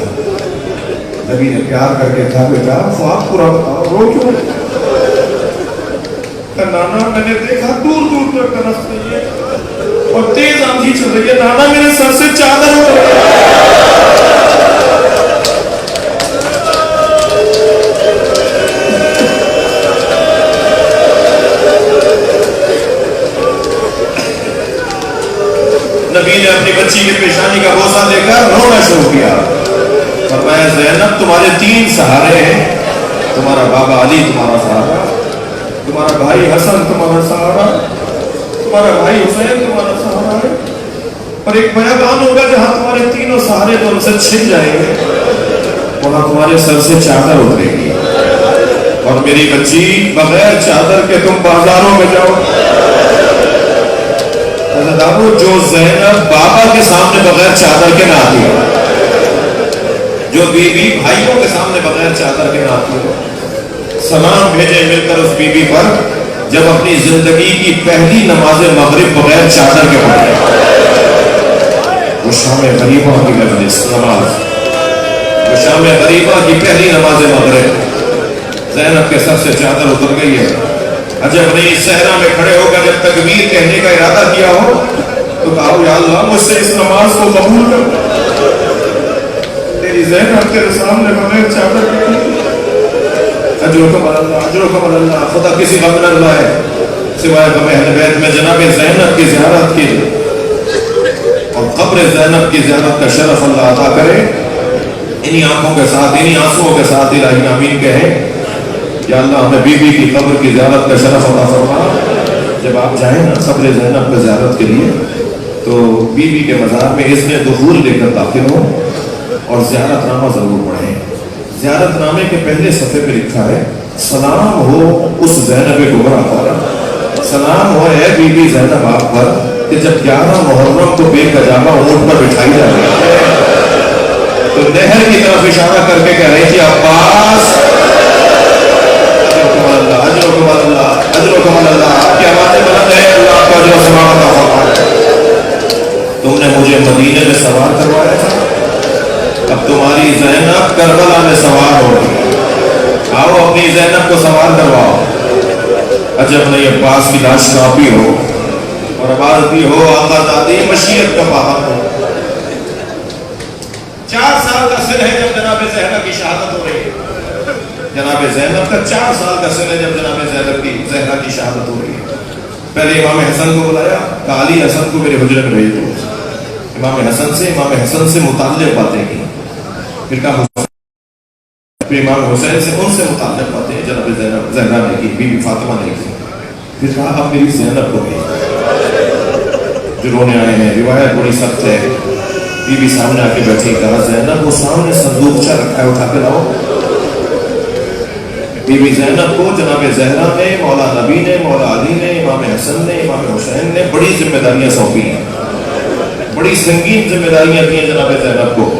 نبی نے پیار کر کے کہا بیٹا خواب پورا بتاؤ، رو کیوں؟ نانا میں نے دیکھا دور دور تک درخت نہیں ہے اور تیز آندھی چل رہی ہے، نانا میرے سر سے چادر اڑ گئی۔ نبی نے اپنی بچی کی پیشانی کا بوسہ دے کر رونا شروع کیا۔ فرمایا زینب تمہارے 3 سہارے ہیں، تمہارا بابا علی تمہارا سہارا، تمہارا بھائی حسن تمہارا سہارا، تمہارا بھائی حسین تمہارا سہارا ہے، اور ایک بیابان ہوگا جہاں تمہارے 3 سہارے تم سے چھن جائیں گے، وہاں تمہارے سر سے چادر اترے گی اور میری بچی بغیر چادر کے تم بازاروں میں جاؤ۔ جو زینب بابا کے سامنے بغیر چادر کے نہ آتی ہو، جو بیوی بھائیوں کے سامنے بغیر چادر کے نہ آتی ہو، سلام بھیجے مل کر اس بیوی پر جب اپنی زندگی کی پہلی نماز مغرب بغیر چادر کے پڑھے، وہ شام غریبہ کی مجلس نماز، وہ شام غریبہ کی پہلی نماز مغرب، زینب کے سر سے چادر اتر گئی ہے۔ عجب نہیں، صحرا میں کھڑے ہو کر جب تکبیر کہنے کا ارادہ کیا ہو تو کہا یا اللہ مجھ سے اس نماز کو قبول کر، میری زینب تیرے سامنے بغیر چادر اجرکم اللہ خدا کسی غم نہ لائے سوائے غم اہل بیت میں جناب زینب کی زیارت کی اور قبر زینب کی زیارت کا شرف اللہ عطا کرے. انہی آنکھوں کے ساتھ انہی آنسوؤں کے ساتھ الہی آمین کہیں. یا اللہ ہمیں بی بی کی قبر کی زیارت کا شرف عطا فرما. جب آپ جائیں نا قبر زینب کی زیارت کے لیے تو بی بی کے مزار میں اذن دخول لے کر داخل ہوں اور زیارت نامہ ضرور پڑھیں. زیارت نامے کے پہلے صفحے پہ لکھا ہے سلام ہو اس زینب کبریٰ پر، سلام ہو اے بی بی زینب آپ پر کہ جب 11 محرم کو بے گجامہ اونٹ پر بٹھائی جا رہی ہے تو نہر کی طرف اشارہ کر کے کہہ رہی تھی عباس اجرکم اللہ آپ کی آوازیں بلند ہے، اللہ آپ کا اجر و ثواب عطا فرمائے. تم نے مجھے مدینے میں سوار کروایا تھا، اب تمہاری زینب کربلا میں سوار ہوگی. آؤ اپنی زینب کو سوار کرواؤ. عجب نہیں عباس کی لاش کانپی ہو اور آواز بھی ہو آقا دادی مشیت کا باہر ہو. 4 سال کا سن ہے جب جناب زینب کی شہادت ہو رہی ہے. جناب زینب کا 4 سال کا سن ہے جب جناب زینب کی زہرا کی شہادت ہو رہی ہے. پہلے امام حسن کو بلایا کہا علی حسن کو میرے حجرے میں بھیج دو. امام حسن سے متعلق باتیں کی. پھر کہا امام حسین سے ان سے متعلق باتیں جناب زہرا نے کی، بی بی فاطمہ نے کی. پھر کہا اب میری زینب کو بھیج. جو رونے آئے ہیں روایت بڑی سخت ہے. بی بی سامنے آ کے بیٹھی، کہا زینب وہ سامنے صندوقچہ رکھا ہے اٹھا کے لاؤ. بی بی زینب کو جناب زہرا نے، مولا نبی نے، مولا علی نے، امام حسن نے، امام حسین نے بڑی ذمہ داریاں سونپی ہیں، بڑی سنگین ذمہ داریاں دی ہیں جناب زینب کو.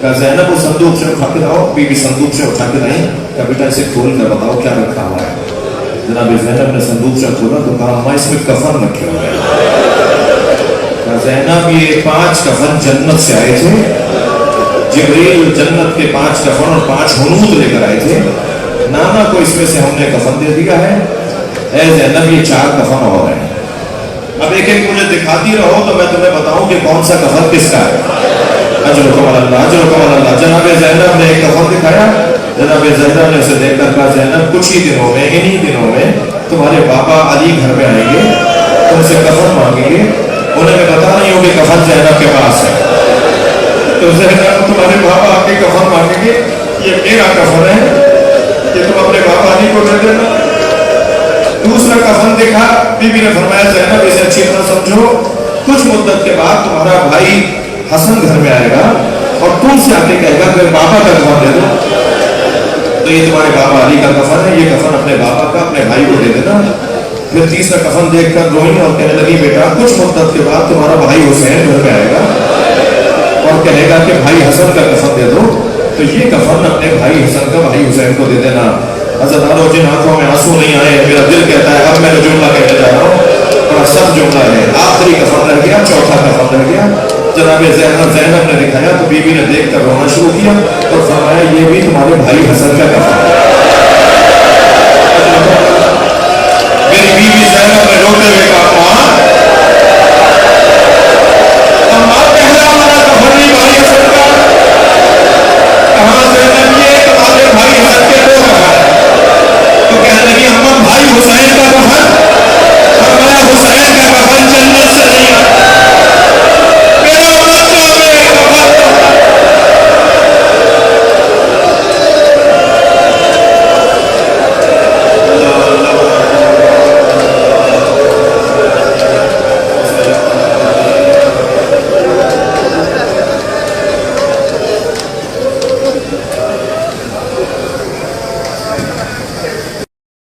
کہا زینب وہ صندوق سے اٹھا کے لاؤ. بی بی صندوق سے اٹھا کے لائیں. کہا بیٹا اسے کھول کر بتاؤ کیا رکھا ہوا ہے. جناب زینب نے صندوق سے کھولا تو کہا اما اس میں کفن رکھے ہوئے ہیں. کہا زینب یہ 5 کفن جنت سے آئے تھے، جبریل جنت کے 5 کفن اور 5 حنوط لے کر آئے تھے. نانا کو اس میں سے ہم نے کفن دے دیا ہے. اے زینب یہ 4 کفن اور ہیں. اب ایک ایک مجھے دکھاتی رہو تو میں تمہیں بتاؤں کہ کون سا کفن کس کا ہے. اجرکم اللہ. جناب زینب نے ایک کفن دکھایا. جناب زینب نے اسے دیکھ کر کہا زینب کچھ ہی دنوں میں، انہی دنوں میں تمہارے بابا علی گھر میں آئیں گے، تم سے کفن مانگیں گے. انہیں میں بتا نہیں ہوں کہ کفن زینب کے پاس ہے. تو زینب تمہارے بابا آ کے کفن مانگیں گے، یہ میرا کفن ہے، یہ تم اپنے بابا علی کو دے دینا. دوسرا کفن دیکھا. بی بی نے فرمایا زینب اسے اچھی طرح سمجھو، کچھ مدت کے بعد تمہارا بھائی حسن گھر میں آئے گا اور تم سے آ کے کہے گا کہ بابا کا کفن دے دو. تو یہ تمہارے بابا علی کا کفن ہے، یہ کفن اپنے بابا کا اپنے بھائی کو دے دینا. پھر تیسرا کفن دیکھ کر روئی اور کہنے لگی بیٹا کچھ مدت کے بعد تمہارا بھائی حسین گھر میں آئے گا اور کہے گا کہ بھائی حسن کا کفن دے دو. تو یہ کفن اپنے بھائی حسن کا بھائی حسین کو دے دینا. حضرت آلو جن آنکھوں میں آنسو نہیں آئے، میرا دل کہتا ہے اب میں جو جملہ کہنے جا رہا ہوں بڑا سخت جملہ ہے. آخری کفن رہ گیا، چوتھا کفن رہ گیا. جناب زینب نے دکھایا تو بی بی نے دیکھ کر رونا شروع کیا اور فرمایا یہ بھی تمہارے بھائی حسن کا کفن